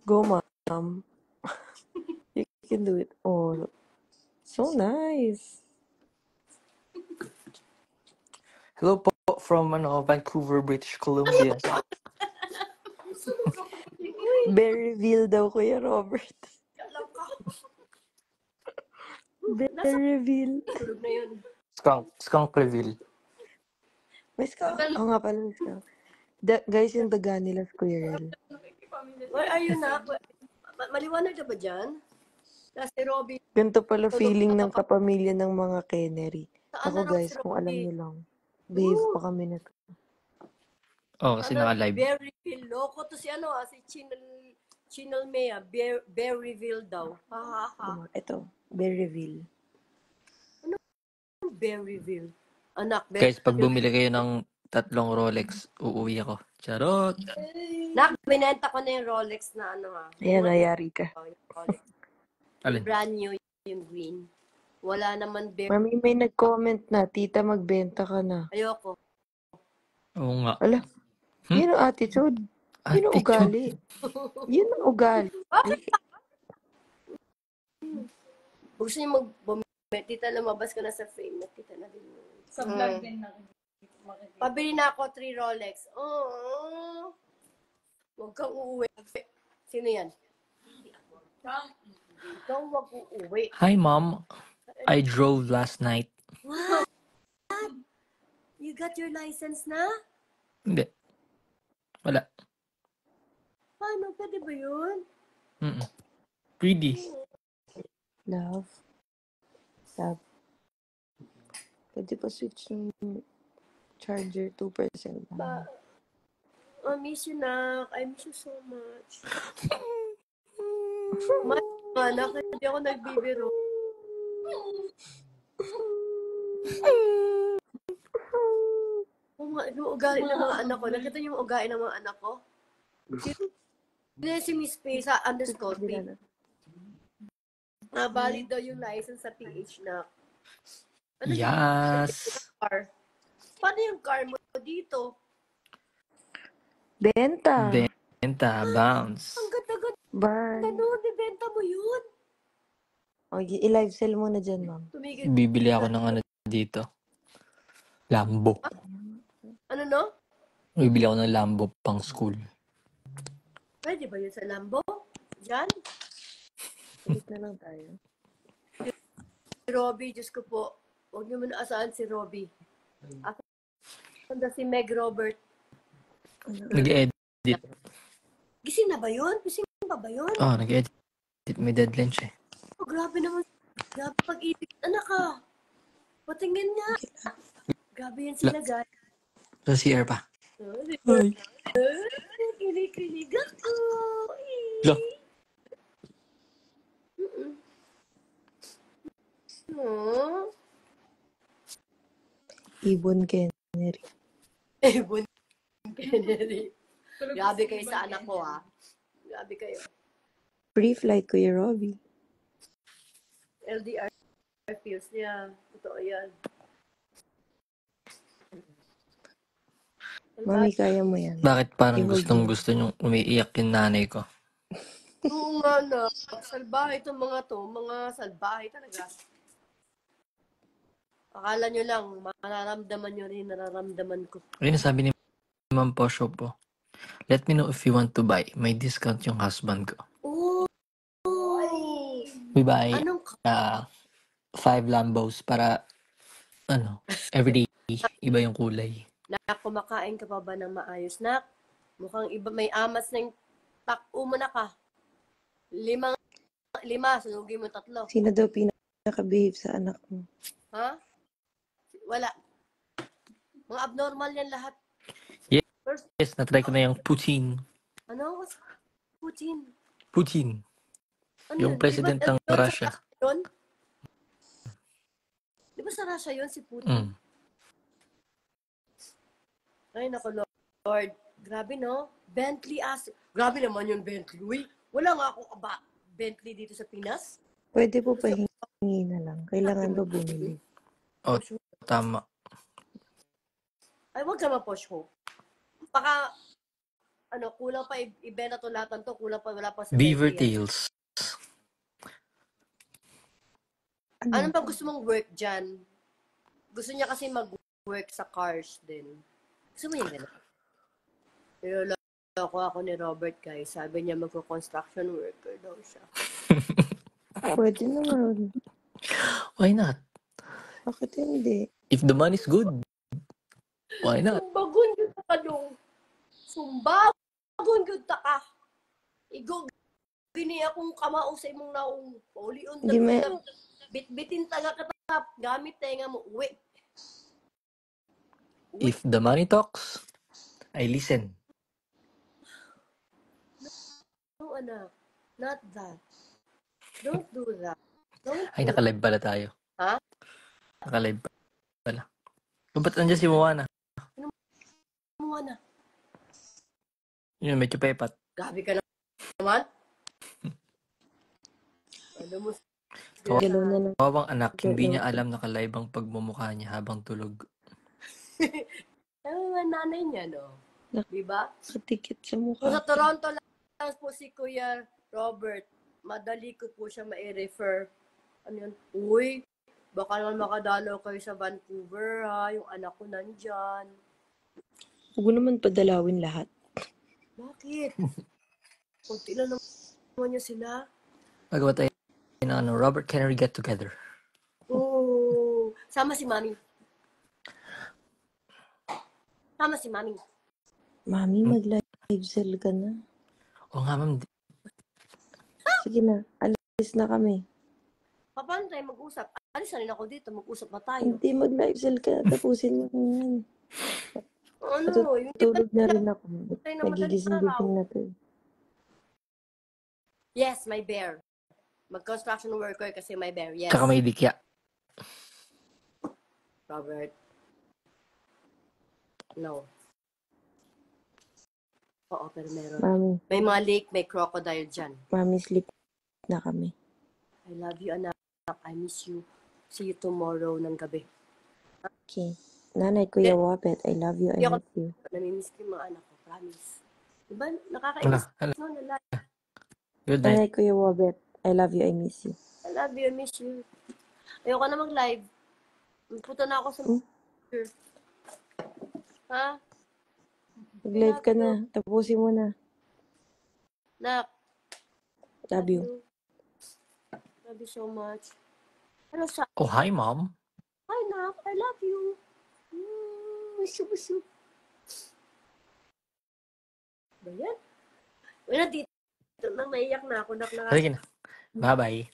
Go, mom. You can do it. Oh, so nice. Hello po from Vancouver, British Columbia. Berryville daw, Kuya Robert. Berryville. Tulog na yun. Skunkville. May ska. Oo nga pala, may ska. Guys, yung daga nila, Squirrel. Where are you na? Maliwanag na ba dyan? Si Robby. Ganito pala feeling ng kapamilya ng mga Kennery. Saan Ako na guys, si kung alam Robby? nyo lang. Behave pa kami na to. Oh, kasi naka-live. Berryville. Loko to si si Chinel Mea. Berryville daw. Ha. Ito, Berryville. Berryville. Anak, Guys, pag bumili kayo ng 3 Rolex, uuwi ako. Charot! Nak, binenta ko na yung Rolex na Ayan, nayari ka. Rolex. Alin? Brand new yung green. Wala naman Mami, may nag-comment na, tita, magbenta ka na. Ayoko. Oo nga. Ala, Yun ang attitude. Yun ang Attitude. ugali. Yun ang ugali. Gusto niyo mag-bumit, tita, lumabas ka na sa frame. Nakita na din mo. Sa vlog din nakikita. Pabili na ako 3 Rolex. Oh, huwag kang uuwi. Sino yan? Ikaw huwag uuwi. Hi, Mom. I drove last night. What? You got your license na? Hindi. Wala. Paano? Pwede ba yun? Mm-mm. Greedy. Love. Love. Pwede pa switch ng charger 2% Ba? I miss you, Nak. I miss you so much. Anak, hindi ako nagbibiro. Yung ugali ng mga anak ko. Nakita niyo yung ugali ng mga anak ko? Si Miss P sa underscore P. Valid daw yung license sa PH na. Ano Yes. yung car? Paano yung car mo dito? Benta. Benta. Bounce. Ang ganda-ganda. Bye. Bibenta mo yun. O, i-live sell mo na dyan, ma'am. Tumigil. Bibili ako ng ano dito. Lambo. Ano no? Bibili ako ng Lambo pang school. Pwede ba yun sa Lambo? Diyan? Ulit na lang tayo. Si Robby, Diyos ko po. Huwag niyo muna asahan si Robby. Ako si Meg Robert. Nag-edit. Gising na ba yun? Gising pa ba yun? Oh, nag-edit. May deadline siya. Oh, grabe naman. Grabe pag-ibig. Anak ka. Patingin nga. Grabe yan sila, guys. Sa CR pa. Hi. Kilig-kilig ako. Lo. Aww. Ibon Kennedy. Ibon Kennedy. Grabe kayo sa anak ko, ha? Grabe kayo. Free flight, Kuya Robbie. LDR feels niya. Totoo yan. Mami, kaya mo yan. Bakit parang I-hold gusto niyong umiiyak yung nanay ko? Oo nga na. Salbahe itong mga to. Mga salbahe talaga. Akala nyo lang, mararamdaman nyo rin, nararamdaman ko. Ayun, sabi ni Ma'am Posho po. Let me know if you want to buy. May discount yung husband ko. Oh! We buy Anong 5 Lambos para, everyday, iba yung kulay. Nak, kumakain ka pa ba ng maayos, Nak? Mukhang iba, may amas ng tak-o mo na ka. 5, sunugin mo 3. Sino daw pinaka-behave sa anak mo? Ha? Wala. Mga abnormal yan lahat. Yes, natry ko na yung Putin. Ano? Putin. Putin. Ano Yung yun? president ng Russia. Di ba sa Russia yun, si Putin? Mm. Ay, naku, Lord. Grabe, no? Bentley Grabe naman yung Bentley. Uy, wala nga ako Bentley dito sa Pinas. Pwede po pahingi na lang. Kailangan ba bumili? Oh, tama. Ay, wag ka ma-push ko. Baka, kulang pa ibenta to lahat to. Kulang pa, wala pa sa Beaver Bentley, Tails. Ano bang gusto mong work dyan? Gusto niya kasi mag-work sa cars din. Gusto mo yung gano'n? Pero ako ni Robert, guys. Sabi niya magko-construction worker daw siya. Pwede naman. Why not? Bakit hindi? If the money's good, why not? Sumbagon yun ka nung. Sumbagon yun ka. Gini akong kamao sa imong naong. Paulion Hindi na bitbitin taga katap. Gamit tenga mo. Uwi. If the money talks, I listen. No, anak. Not that. Don't do that. Ay, naka-live pala tayo. Ha? Naka-live pala. Ba't nandiyan si Moana? Moana. Yun, medyo pepat. Gabi ka naman. Ano mo? Galaw na lang. Kawawang anak, hindi niya alam naka-live ang pagmumukha niya habang tulog. Ano nga nanay niya, no? Diba? Nakatikit sa Kung mukha sa ko. Toronto lang po si Kuya Robert, madali ko po siya mai-refer. Ano yun? Uy, baka naman makadalaw kayo sa Vancouver, ha? Yung anak ko nandyan. Huwag mo naman padalawin lahat. Bakit? Kunti lang naman niya sila. Magawa tayo ng Robert Kennedy get together. Oo. Sama si Mami. Sama si Mami. Mami, mag-live sell ka na. Oo nga, ma'am. Sige na, alis na kami. Paano tayo mag-usap? Alis na rin ako dito. Mag-usap na tayo. Hindi, mag-live sell ka na. Tapusin mo na yan. Ano? Yung di ba Matutulog na rin ako. tayo ng madaling Nagigising-gising araw? na to. Yes, my bear. Mag-construction worker kasi my bear. Yes. Tsaka may dikya. Robert. No. Oo, pero meron. Mami, May mga lake, may crocodile dyan. Mami, sleep na kami. I love you, anak. I miss you. See you tomorrow ng gabi. Okay. Nanay, Kuya Wapet, I love you, I miss you. Namimiss ko yung mga anak ko. Promise. Diba? Nakakainis. Hala. No, lalaki. Good night. Nanay, Kuya Wapet, I love you, I miss you. I love you, I miss you. Ayoko na mag-live. Punta na ako sa... Ha? Mag-live ka na. Tapusin mo na. Nak. Love you. Love you so much. Ano sa... Oh, hi, mom. Hi, Nak. I love you. Miss you. Ba yan? Wala dito. Nang naiyak na ako. Sige na. Bye-bye.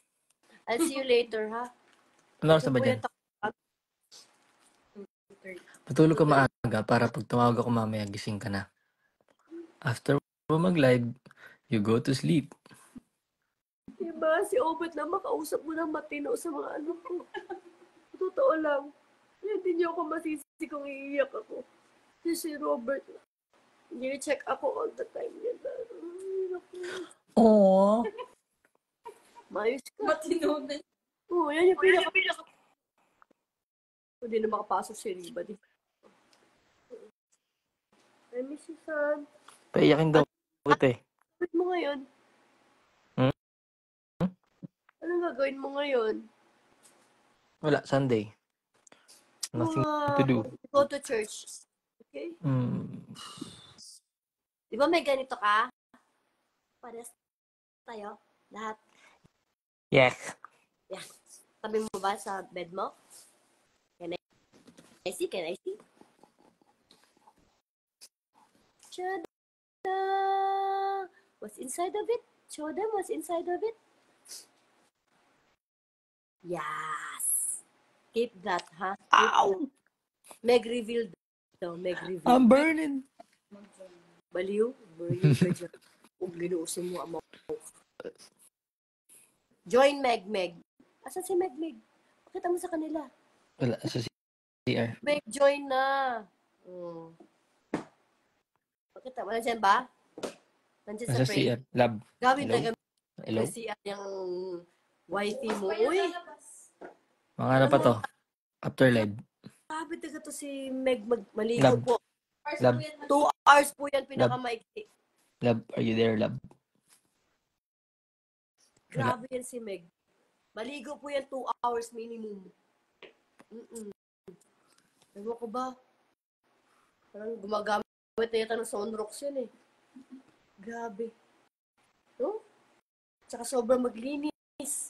I'll see you later, ha? Ano oras na ba dyan? Matulog ka maaga para pag tumawag ako mamaya, gising ka na. After mo mag-live, you go to sleep. Diba? Si Obet na makausap mo ng matino sa mga ano ko. Totoo lang. Hindi niyo ako masisi kung iiyak ako. Kasi si Robert, check ako all the time. Yan. Oo. Mayos ka. Matino na. Oo, yan yung pinaka. Hindi na makapasok si Riba. I miss you, son. Paiyakin daw kita eh. Gagawin mo ngayon? Anong gagawin mo ngayon? Wala, Sunday. Nothing to do. Go to church. Okay? Di ba may ganito ka? Pares tayo? Lahat? Yes. Yeah. Tabi mo ba sa bed mo? Can I see? Can I see? Tada! What's inside of it? Show them what's inside of it. Yes! Keep that, ha? Ow! Meg reveal daw. Meg reveal. I'm burning. Baliw? Baliw ka dyan. Kung ginuusin mo ang mga... Join Meg. Asan si Meg? Pakita mo sa kanila. Wala, sa CR. Meg, join na. Pakita mo. Nandiyan ba? Nandiyan sa Sa pray. CR. Lab. Gawin Hello? talaga Hello? si yung wifey mo. Uy! Mga ano pa to? After live. Grabe talaga to si Meg maligo Lab. po. Lab. 2 hours po yan pinakamaiksi. Lab. Are you there, Lab? Grabe yan si Meg. Maligo po yan 2 hours minimum. Ewan ko ba? Parang gumagamit na yata ng Sunrocks yan eh. Grabe. No? Tsaka sobrang maglinis.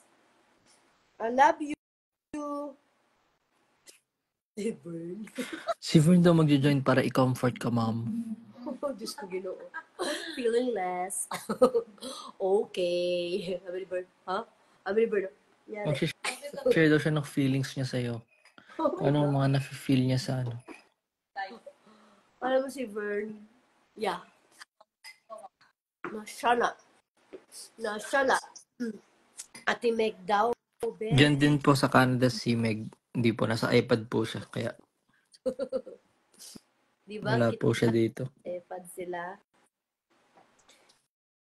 I love you. Si Bern. Si Vern daw magjo-join para i-comfort ka, ma'am. Oh, Diyos ko ginoo. Feeling less. Okay. Sabi ni Bern. Ha? Sabi ni Bern. Yari. Mag-share daw siya ng feelings niya sa'yo. Anong mga nafe-feel niya sa ano? Alam mo si Vern? Yeah. Nashala. Ate Meg daw. Diyan din po sa Canada si Meg. Hindi po, nasa iPad po siya. Kaya Diba? wala po siya dito. iPad sila.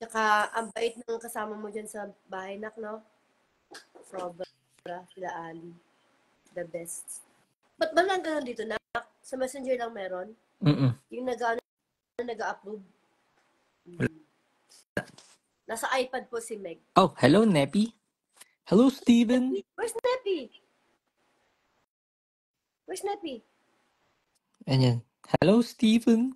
Tsaka, ang bait ng kasama mo dyan sa bahay, nak, no? Sobra. Sila Ali. The best. Ba't ba lang ganun dito, nak? Sa Messenger lang meron? Mm-mm. Yung nag-ano nag-a-approve. Nasa iPad po si Meg. Oh, hello, Neppy. Hello, Steven. Where's Neppy? Where's Neppy? Ayan. Hello, Steven.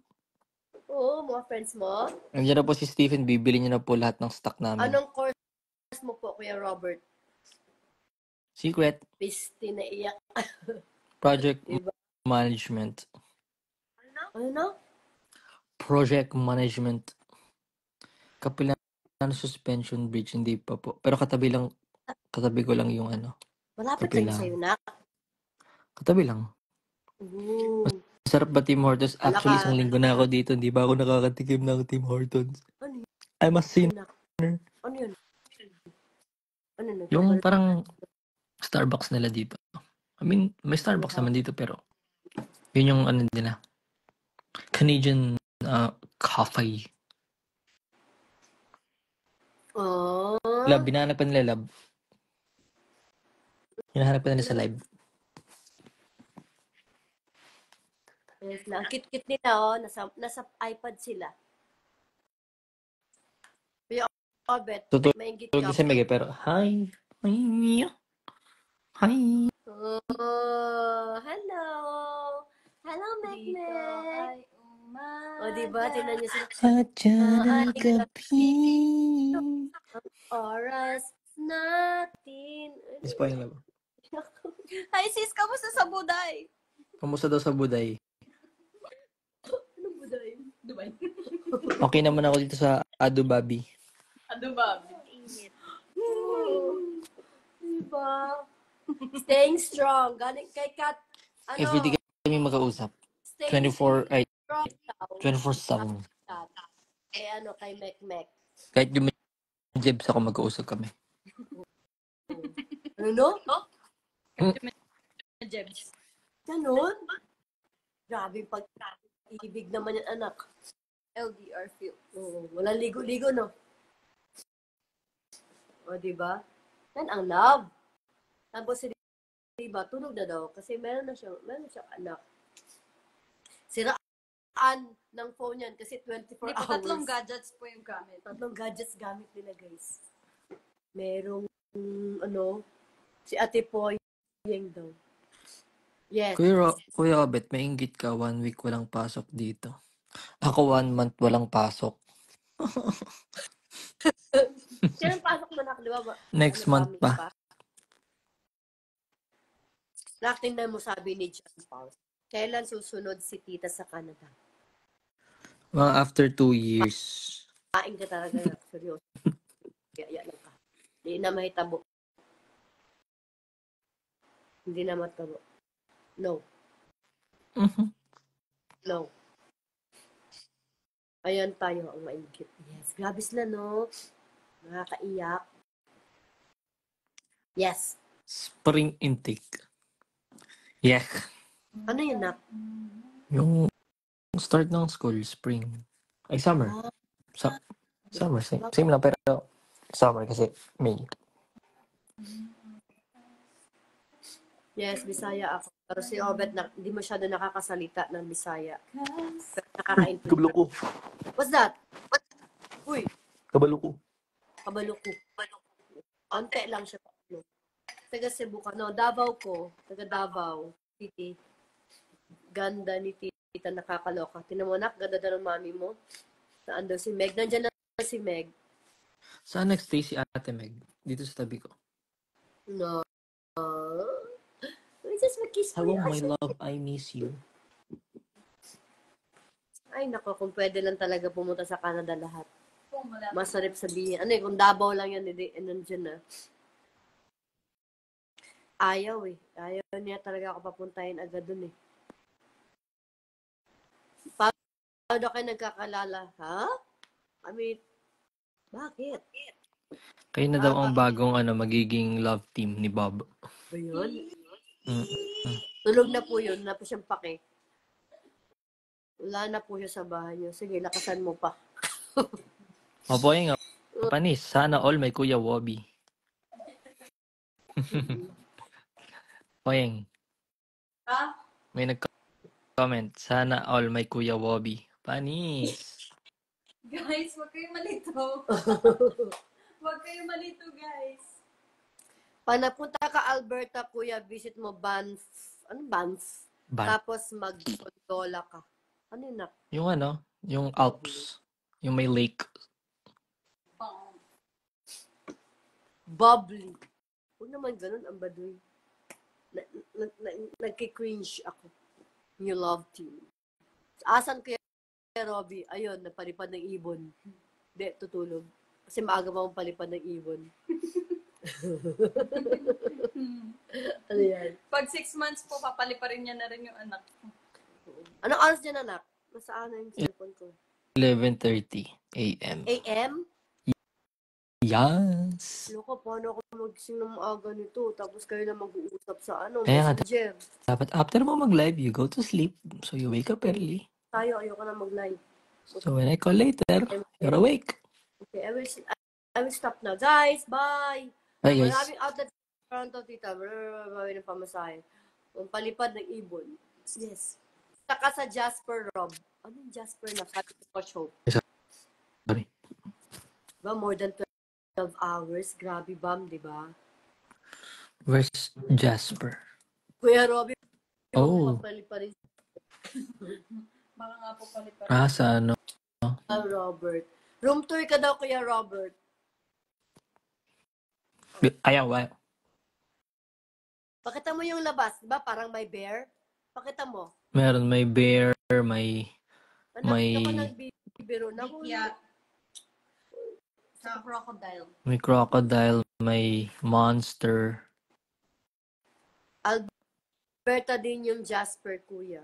Oo, mga friends mo. Andiyan na po si Steven. Bibili niya na po lahat ng stock namin. Anong course mo po, Kuya Robert? Secret. Piste na iyak. Project Diba? management. Ano na? Project management. Kapila suspension bridge, hindi pa po. Pero katabi ko lang yung ano. Malapit Kape lang lang. sa'yo, Nak. Katabi lang. Ooh. Masarap ba Tim Hortons? Wala Actually, ka. isang linggo na ako dito. Hindi ba ako nakakatikim ng Tim Hortons? Ano yun? I'm a sinner. Nak? Ano yun? Ano yun? Yung parang Starbucks nila dito. I mean, may Starbucks naman dito pero yun yung ano nila. Canadian coffee. Oh. Lab, binahanap pa nila, Lab. Hinahanap pa nila sa live. Yes, na. Ang kit-kit nila, oh. Nasa iPad sila. Kuya Obet, Tutulog maingit kasi ka. Meg pero hi. Hi. Oh, hello. Hello, Dito Mek. ay umaga. O, diba? Tinan niyo sila. Sadya ng Ay, gabi. Oras natin. Is pa yung Lab. Hi sis, kamusta sa Buday? Kamusta daw sa Buday? Anong buday? Dubai. Okay naman ako dito sa Abu Dhabi. Ano ba? Diba? Staying strong. Galing kay Kat, ano, Everyday kami mag-kausap. staying 24, ay, strong daw. 24/7. Kat. Eh, ano, kay Mek. Kahit yung jebs ako mag-kausap kami. Ano, no? Jebs. Ganon? Grabe yung pag-ibig naman yung anak. LDR feel. Oo, walang ligo-ligo, no? O, diba? Yan ang love. Tapos si diba, tulog na daw kasi meron siyang anak. Siraan ng phone yan kasi 24 Hindi po, hours. tatlong gadgets po yung gamit. Tatlong gadgets gamit nila, guys. Merong, si Ate Poy yung daw. Yes. Kuya Obet, mainggit ka. 1 week walang pasok dito. Ako 1 month walang pasok. Kailan pasok mo na, di ba? Next month May pa. Tingnan mo sabi ni John Paul. Kailan susunod si Tita sa Canada? Mga after 2 years. Kain ka talaga na. Seryoso. Kaya lang ka. Hindi na mahitabo. Hindi na matabo. No. Mhm. No. Ayan tayo ang maingit. Yes. Grabe sila, no? Nakakaiyak. Yes. Spring intake. Yeah. Ano yun, Nak? Yung start ng school, spring. Ay, summer. Ah, Summer. Same lang, pero summer kasi May. yes, Bisaya ako. Pero si Obet, hindi masyado nakakasalita ng Bisaya. Pero nakakaintindi. Kabalo ko. What's that? Uy, Kabalo ko. kabalo ko. Ante lang siya. Taga Cebu ka. No, Davao ko. Taga Davao. City. Ganda ni Tita, nakakaloka. Tinan mo, Nak, ganda na ng mami mo. Saan daw si Meg? Nandiyan na si Meg. Saan nag-stay si Ate Meg? Dito sa tabi ko. No. Let me just mag-kiss for Hello, you. my love. I miss you. Ay, nako, kung pwede lang talaga pumunta sa Canada lahat. Kung wala. Masarap sabihin. Ano kung Davao lang yan, hindi, nandiyan na. Ayaw eh. Ayaw niya talaga ako papuntahin agad dun eh. Paano kayo nagkakalala? Ha? I mean, bakit? Kayo na daw ang bagong magiging love team ni Bob. Ba yun? Mm. Tulog na po yun. Wala po siyang pake. Wala na po siya sa bahay niyo. Sige, lakasan mo pa. Opo, yung panis. Sana all may Kuya Wobby. Poyeng, Ha? may nag-comment. Sana all may Kuya Wobby. Panis. Guys, wag kayo malito. Wag kayo malito, guys. Pag napunta ka Alberta, kuya, visit mo Banff. Ano Banff? Tapos mag-gondola ka. Ano yun na? Yung yung Alps. Yung may lake. Bubbly. Huwag naman ganun, ang baduy. Nagki-cringe ako. New love team. Asan kuya Robbie? Ayun, napalipad ng ibon. Hindi, tutulog. Kasi maaga pa akong palipad ng ibon. Ano yan? Pag 6 months po, papaliparin niya na rin yung anak. Anong oras dyan, anak? Nasaan na yung cellphone ko? 11:30 a.m. AM? Yes. Loko, paano ako magising ng maaga nito? Tapos kayo na mag-uusap sa Kaya nga, Messenger. dapat after mo mag-live, you go to sleep. So you wake up early. Tayo, ayoko na mag-live. So when I call later, you're awake. Okay, I will stop now. Guys, bye! Bye, We're guys. having outlet Toronto, tita. Mawin ng pamasahe. Ang palipad ng ibon. Yes. Saka sa Jasper, Rob. Ano yung Jasper na? Sabi ko show. Sorry. Diba, more than 12 hours. Grabe, bam, di ba? Where's Jasper? Kuya Robbie, Oh. papaliparin Baka nga po paliparin. Sa ano? sa Robert. Room tour ka daw, Kuya Robert. Ayaw, ayaw. Pakita mo yung labas, di ba? Parang may bear. Pakita mo. Meron, may bear, may... Anak, May- ako nagbibiro na. Yeah. Sa crocodile. May crocodile, may monster. Alberta din yung Jasper, Kuya.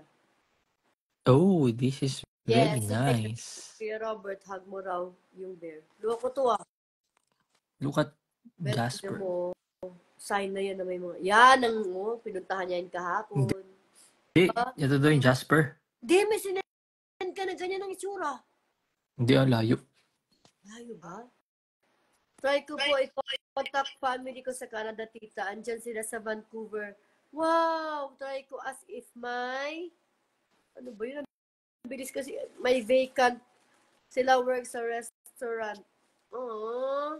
Oh, this is very Yes. nice. Kuya Robert, hug mo raw yung bear. Loko to ah. Look at Bet Jasper. mo, sign na yan na may mga... Yan, ang pinuntahan niya yung kahapon. Ito daw yung Jasper. Di, may sinend ka na ganyan ang itsura. Hindi, layo. Layo ba? Try ko po i-contact family ko sa Canada, tita. Andyan sila sa Vancouver. Wow! Try ko as if may... Ano ba yun? Ang bilis kasi may vacant. Sila work sa restaurant. Aww.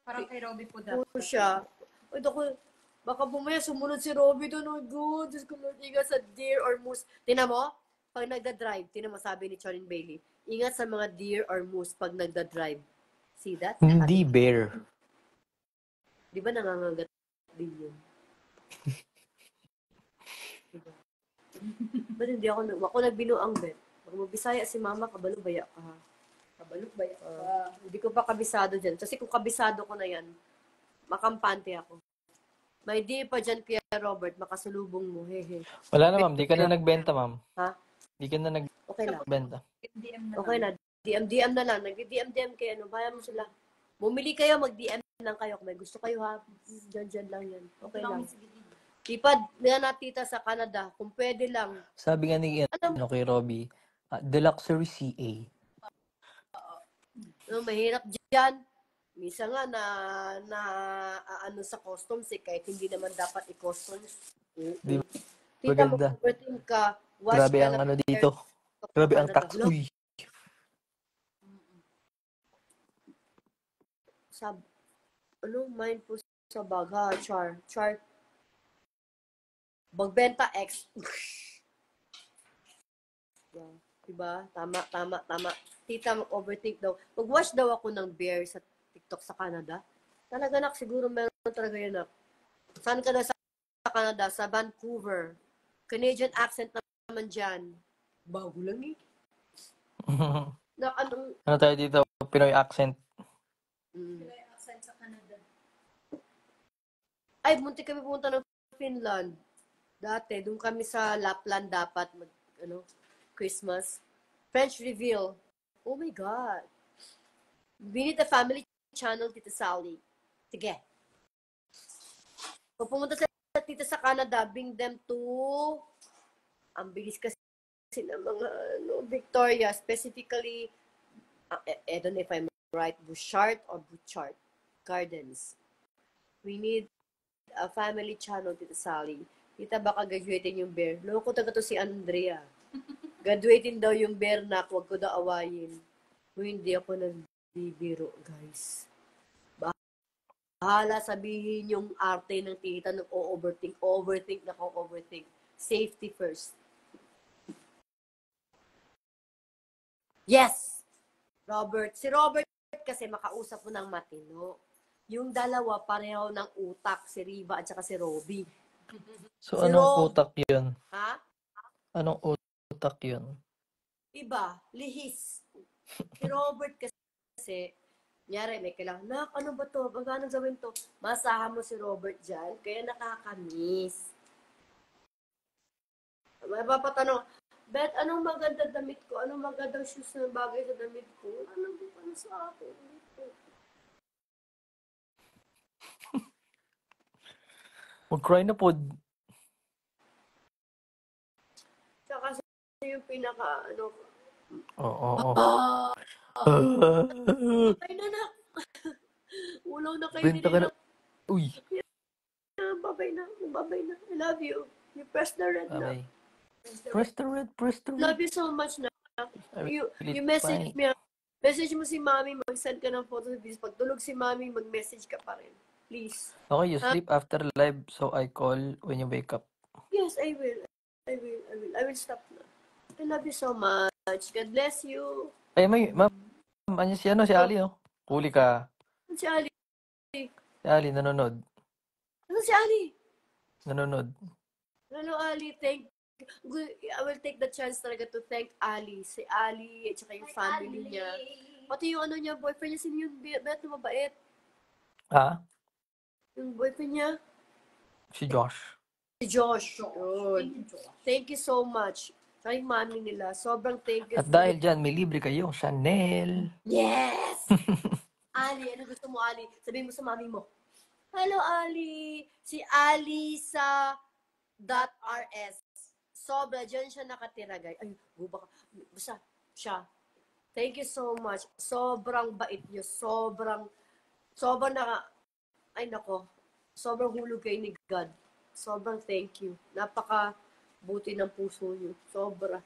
Parang kay Robby po dapat. Puro siya. Ay, ako, baka bumaya sumunod si Robby doon. Oh, good. Diyos ko, Lord, ingat sa deer or moose. Tingnan mo, pag nagda-drive, tingnan mo, sabi ni Chorin Bailey, ingat sa mga deer or moose pag nagda-drive. See that? Hindi bear. Di ba nangangagat din yun? Diba? Ba't hindi ako nagbinuang bet? Pag mabisaya si mama, kabalo-baya ka ha. Kabalok-baya. Hindi ko pa kabisado dyan. Kasi kung kabisado ko na yan, makampante ako. May di pa dyan, Kuya Robert, makasulubong mo. Hehe. Wala na, ma'am. Di ka na nagbenta, ma'am. Ha? Di ka na Okay lang. nagbenta. DM na Okay na. DM na lang. Nag-DM kayo. Ano, bayan mo sila. Bumili kayo, mag-DM lang kayo. Kung may gusto kayo ha, dyan lang yan. Okay lang. Tipad na tita sa Canada, kung pwede lang. Sabi nga ni kay Robby, Deluxury CA. Mahirap dyan. Minsan nga ano sa customs kahit hindi naman dapat i-customs. Di Tita, maganda. mag-overthink ka. Watch Grabe ka ang lang. ano dito. Grabe ang tax. Uy. Mind po sa bag ha, char. Magbenta X. Yeah. Diba? Tama. Tita, mag-overthink daw. Mag-watch daw ako ng bear sa TikTok sa Canada. Talaga nak, siguro meron talaga yun nak. Saan ka na sa Canada? Sa Vancouver. Canadian accent naman dyan. Bago lang eh. Na, anong... Ano tayo dito? Pinoy accent. Pinoy accent sa Canada. Ay, munti kami pumunta ng Finland. Dati, doon kami sa Lapland dapat Christmas. French reveal. Oh my God. We need a family channel, Tita Sally. Sige. Kung pumunta sa Tita sa Canada, bring them to... Ang bilis kasi ng mga Victoria, specifically, I don't know if I'm right, Bouchard or Bouchard Gardens. We need a family channel, Tita Sally. Tita, baka graduating yung bear. Loko taga to si Andrea. Graduating daw yung Bernak, huwag ko daw awayin. Kung hindi ako nagbibiro, guys. Bahala sabihin yung arte ng tita ng overthink na overthink. Safety first. Yes! Robert. Si Robert kasi makausap mo ng matino. Yung dalawa pareho ng utak, si Riva at saka si Robby. So, Si anong Rob, utak yun? ha? Anong utak yun? Iba, lihis. Si Robert kasi, nyari, may kailangan, nak, ano ba to? Paano gawin to? Masahan mo si Robert dyan, kaya nakakamiss. Mapapatanong, Bet, anong maganda damit ko? Anong magandang shoes na bagay sa damit ko? Ano sa akin? Mag-cry na po. Tsaka yung pinaka, Oo. Babay na. Ulaw na kayo Benta ka na. nila. Uy. Babay na. I love you. You press the red na. Bye. Press the red. Love you so much na. You message me. Message mo si Mami, mag-send ka ng photos. Pag tulog si Mami, mag-message ka pa rin. Please. Okay, you sleep after live, so I call when you wake up. Yes, I will. I will stop na. I love you so much. God bless you. Ay, ma'am, si Ali, oh. Huli ka. Si Ali. Si Ali, nanonood. Ano si Ali? Nanonood. Hello, Ali. I will take the chance talaga to thank Ali. Si Ali at saka yung family niya. Pati yung niya, boyfriend niya, sino yung bet na mabait? Ha? Yung boyfriend niya? Si Josh. Si Josh. Good. Thank you so much. Tsaka yung mami nila. Sobrang thank you. At dahil dyan, may libre kayo, Chanel. Yes! Ali, ano gusto mo, Ali? Sabihin mo sa mami mo. Hello, Ali. Si Ali sa .rs. Sobra, dyan siya nakatira, guys. Ay, guba ka. Basta, siya. Thank you so much. Sobrang bait niyo. Sobrang ay nako. Sobrang hulog kayo ni God. Sobrang thank you. Napaka-buti ng puso niyo. Sobra.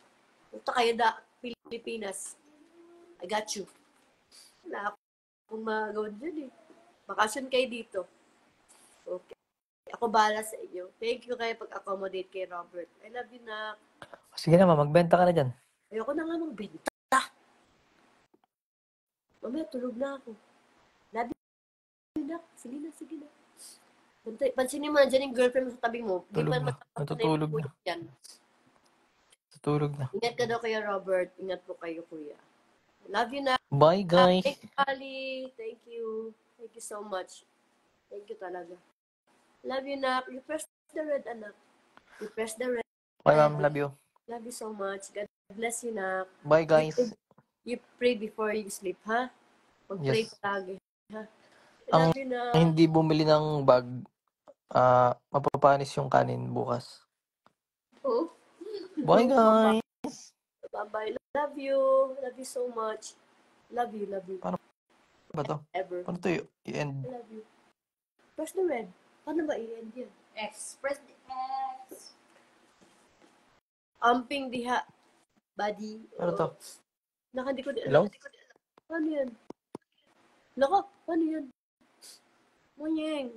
Punta kayo Pilipinas. I got you. Wala akong magawin dyan eh. Bakasyon kayo dito. Okay. Ako bahala sa inyo. Thank you kayo pag-accommodate kay Robert. I love you, na. Sige naman, magbenta ka na dyan. Ayoko na nga magbenta. Mamaya, tulog na ako. Love you, na. Sige na. Pansinin mo, nandiyan yung girlfriend mo sa tabi mo. Tulog na. Natutulog na. Natutulog na. Ingat ka daw kayo, Robert. Ingat po kayo, kuya. Love you, na. Bye, guys. Thank you, Ali. Thank you. Thank you so much. Thank you talaga. Love you, Nak. You press the red, anak. You press the red. Bye, ma'am. Love you. Love you so much. God bless you, Nak. Bye, guys. You pray before you sleep, ha? Mag-pray Yes. palagi, ha? Ang Love you, Nak. hindi bumili ng bag, mapapanis yung kanin bukas. Oh? Bye, guys. Bye-bye. Love you. Love you so much. Love you. Paano ba to? Ever. Paano to i-end? I love you. Press the red. Paano ba i-end yan? X. Press the X. Amping diha. Buddy. Ano to? Naka, hindi ko di Hello? Paano yan? Naka, paano yan? Munyeng.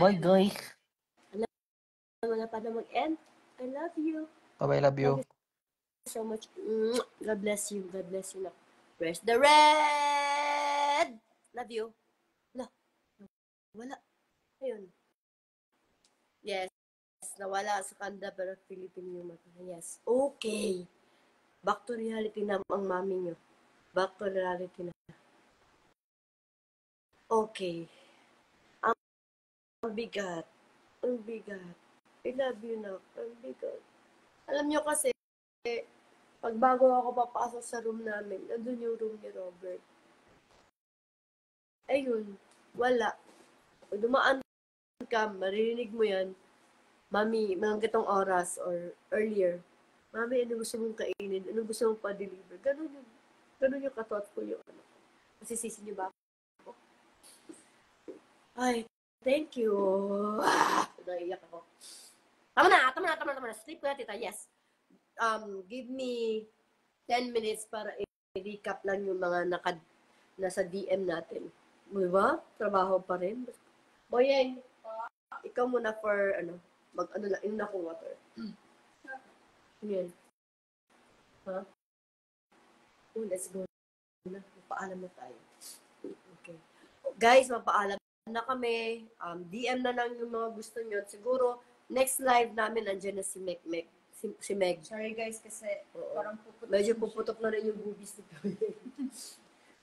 Bye, guys. Wala pa na mag-end. I love you. Bye-bye, love you. So much. God bless you. God bless you. Press the red. Love you. Wala. Ayun. Yes. Nawala sa kanda pero Philippine yung mata. Yes. Okay. Back to reality na ang mami nyo. Back to reality na. Okay. Ang bigat. Ang bigat. I love you, na. Ang bigat. Alam nyo kasi, pag bago ako papasok sa room namin, nandun yung room ni Robert. Ayun. Wala. Pag dumaan ka, maririnig mo yan, Mami, mga gitong oras or earlier, Mami, ano gusto mong kainin? Ano gusto mong pa-deliver? Ganun yung ka-thoughtful yung ano. Masisisi niyo ba ako? Ay, thank you. Naiyak ako. Tama na. Sleep ko na, tita. Yes. Give me 10 minutes para i-recap lang yung mga nasa DM natin. Diba? Trabaho pa rin. Boyeng, ikaw muna for, lang, yung na water. Yan. Ha? Let's go na. Magpaalam na tayo. Okay. Guys, magpaalam na kami. DM na lang yung mga gusto nyo. Siguro, next live namin, nandiyan na si Meg. Si Meg. Sorry guys, kasi parang puputok. Medyo puputok na rin yung boobies nito.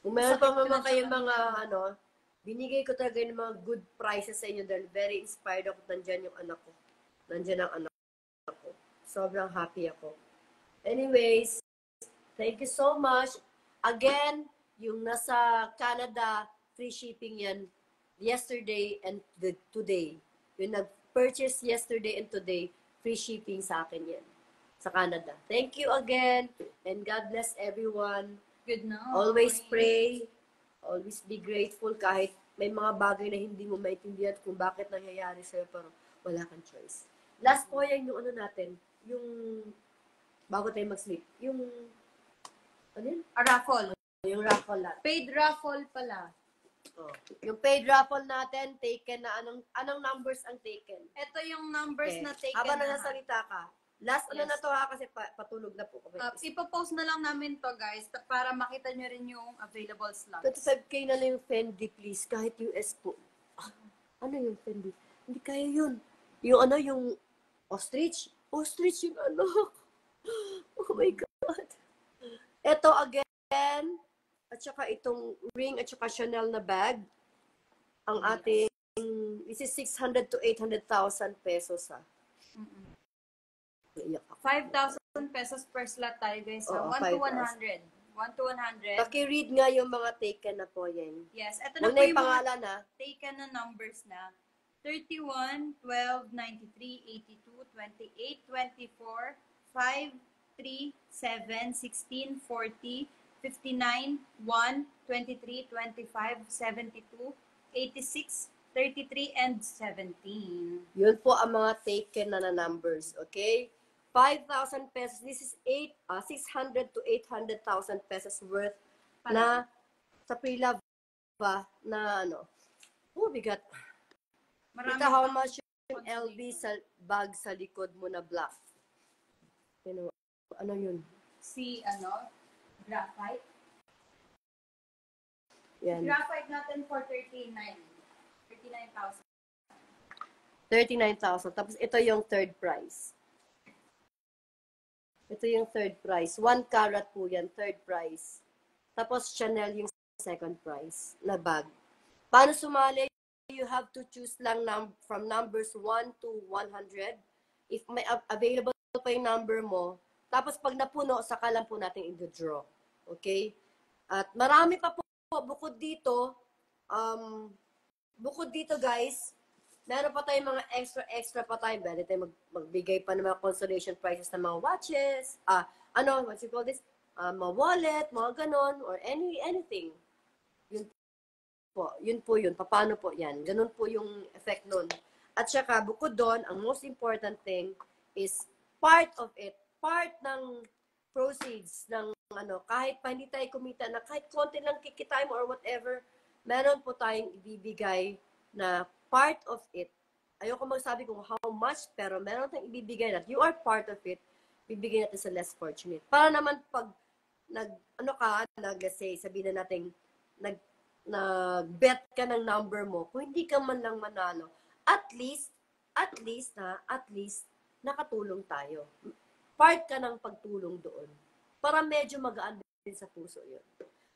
Kung meron pa naman kayong mga, binigay ko talaga yung mga good prices sa inyo dahil very inspired ako. Nandiyan yung anak ko. Nandiyan ang anak ko. Sobrang happy ako. Anyways, thank you so much. Again, yung nasa Canada, free shipping yan yesterday and today. Yung nag-purchase yesterday and today, free shipping sa akin yan. Sa Canada. Thank you again. And God bless everyone. Good night. Always pray. Always be grateful kahit may mga bagay na hindi mo maintindihan kung bakit nangyayari sa'yo, pero wala kang choice. Last po yan yung natin, yung bago tayo mag-sleep, yung Raffle. Yung raffle natin. Paid raffle pala. Oh. Yung paid raffle natin, taken na, anong numbers ang taken? Ito yung numbers na taken Habang na. nanasalita ka, last Yes. na to ha, kasi patulog na po. Ipopost na lang namin to guys para makita nyo rin yung available slots. 25K na lang yung Fendi, please. Kahit US po. Ano yung Fendi? Hindi kaya yun. Yung ostrich. Ostrich yung anak. Oh my God. Ito again. At saka itong ring at saka Chanel na bag. Ang ating, this is 600 to 800,000 pesos ha. 5,000 pesos per slot tayo guys. Oo, 1 to 5,000. 100. 1 to 100. Paki-read nga yung mga taken na po yan. Yes, ito na Huwag po na yung yung mga pangalan ha. taken na numbers na. 31, 12, 93, 82, 28, 24, 5, 3, 7, 16, 40, 59, 1, 23, 25, 72, 86, 33, and 17. Yun po ang mga taken na numbers, okay? 5,000 pesos. This is 600 to 800,000 pesos worth na sa pre-love na oh, bigat. Kita how much yung LV sa bag sa likod mo na black. Ano yun? Si, graphite. Yan. Graphite natin for 39,000. 39,000. Tapos ito yung third prize. Ito yung third prize. 1 carat po yan, third prize. Tapos Chanel yung second prize na bag. Paano sumali? You have to choose lang from numbers 1 to 100. If may available pa yung number mo, tapos pag napuno, saka lang po natin i-draw. Okay? At marami pa po bukod dito guys, meron pa tayong mga extra pa tayo. Pwede tayo magbigay pa ng mga consolation prizes ng mga watches, what you call this? Mga wallet, mga ganon, or anything. Yun po. Paano po yan? Ganon po yung effect nun. At saka, bukod doon, ang most important thing is part ng proceeds ng kahit pa hindi tayo kumita na kahit konti lang kikitain mo or whatever, meron po tayong ibibigay na part of it. Ayoko magsabi kung how much, pero meron tayong ibibigay na you are part of it, bibigay natin sa less fortunate. Para naman pag let's say, sabihin na natin, nag-bet ka ng number mo, kung hindi ka man lang manalo, at least, nakatulong tayo. Part ka ng pagtulong doon. Para medyo magaan din sa puso yun.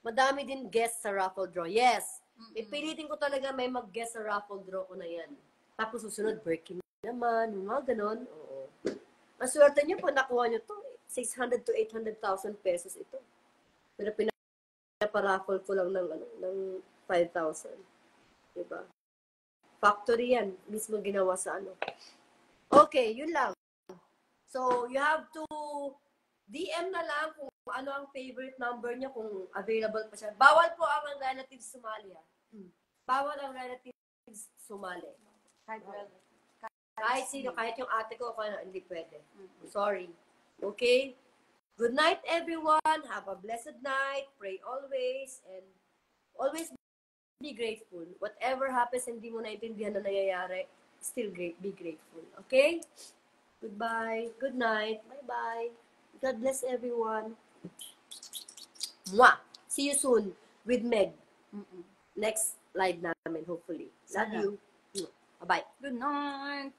Madami din guests sa raffle draw. Yes, ipilitin ko talaga may mag-guest sa raffle draw ko na yan. Tapos susunod, Birkin naman, mga ganon. Oo. Maswerte nyo po, nakuha nyo to. 600 to 800,000 pesos ito. Pero pinaparaffle ko lang ng 5,000. Diba? Factory yan. Mismo ginawa sa Okay, yun lang. So, you have to DM na lang kung ano ang favorite number niya, kung available pa siya. Bawal po ang relatives sumali. Bawal ang relatives sumali. Kahit Kahit sino, kahit yung ate ko, hindi pwede. Sorry. Okay? Good night, everyone. Have a blessed night. Pray always. And always be grateful. Whatever happens, hindi mo naintindihan na nangyayari, still be grateful. Okay? Goodbye. Good night. Bye-bye. God bless everyone. Mwah! See you soon with Meg. Next live namin, hopefully. Love Sana. you. Bye-bye. Good night.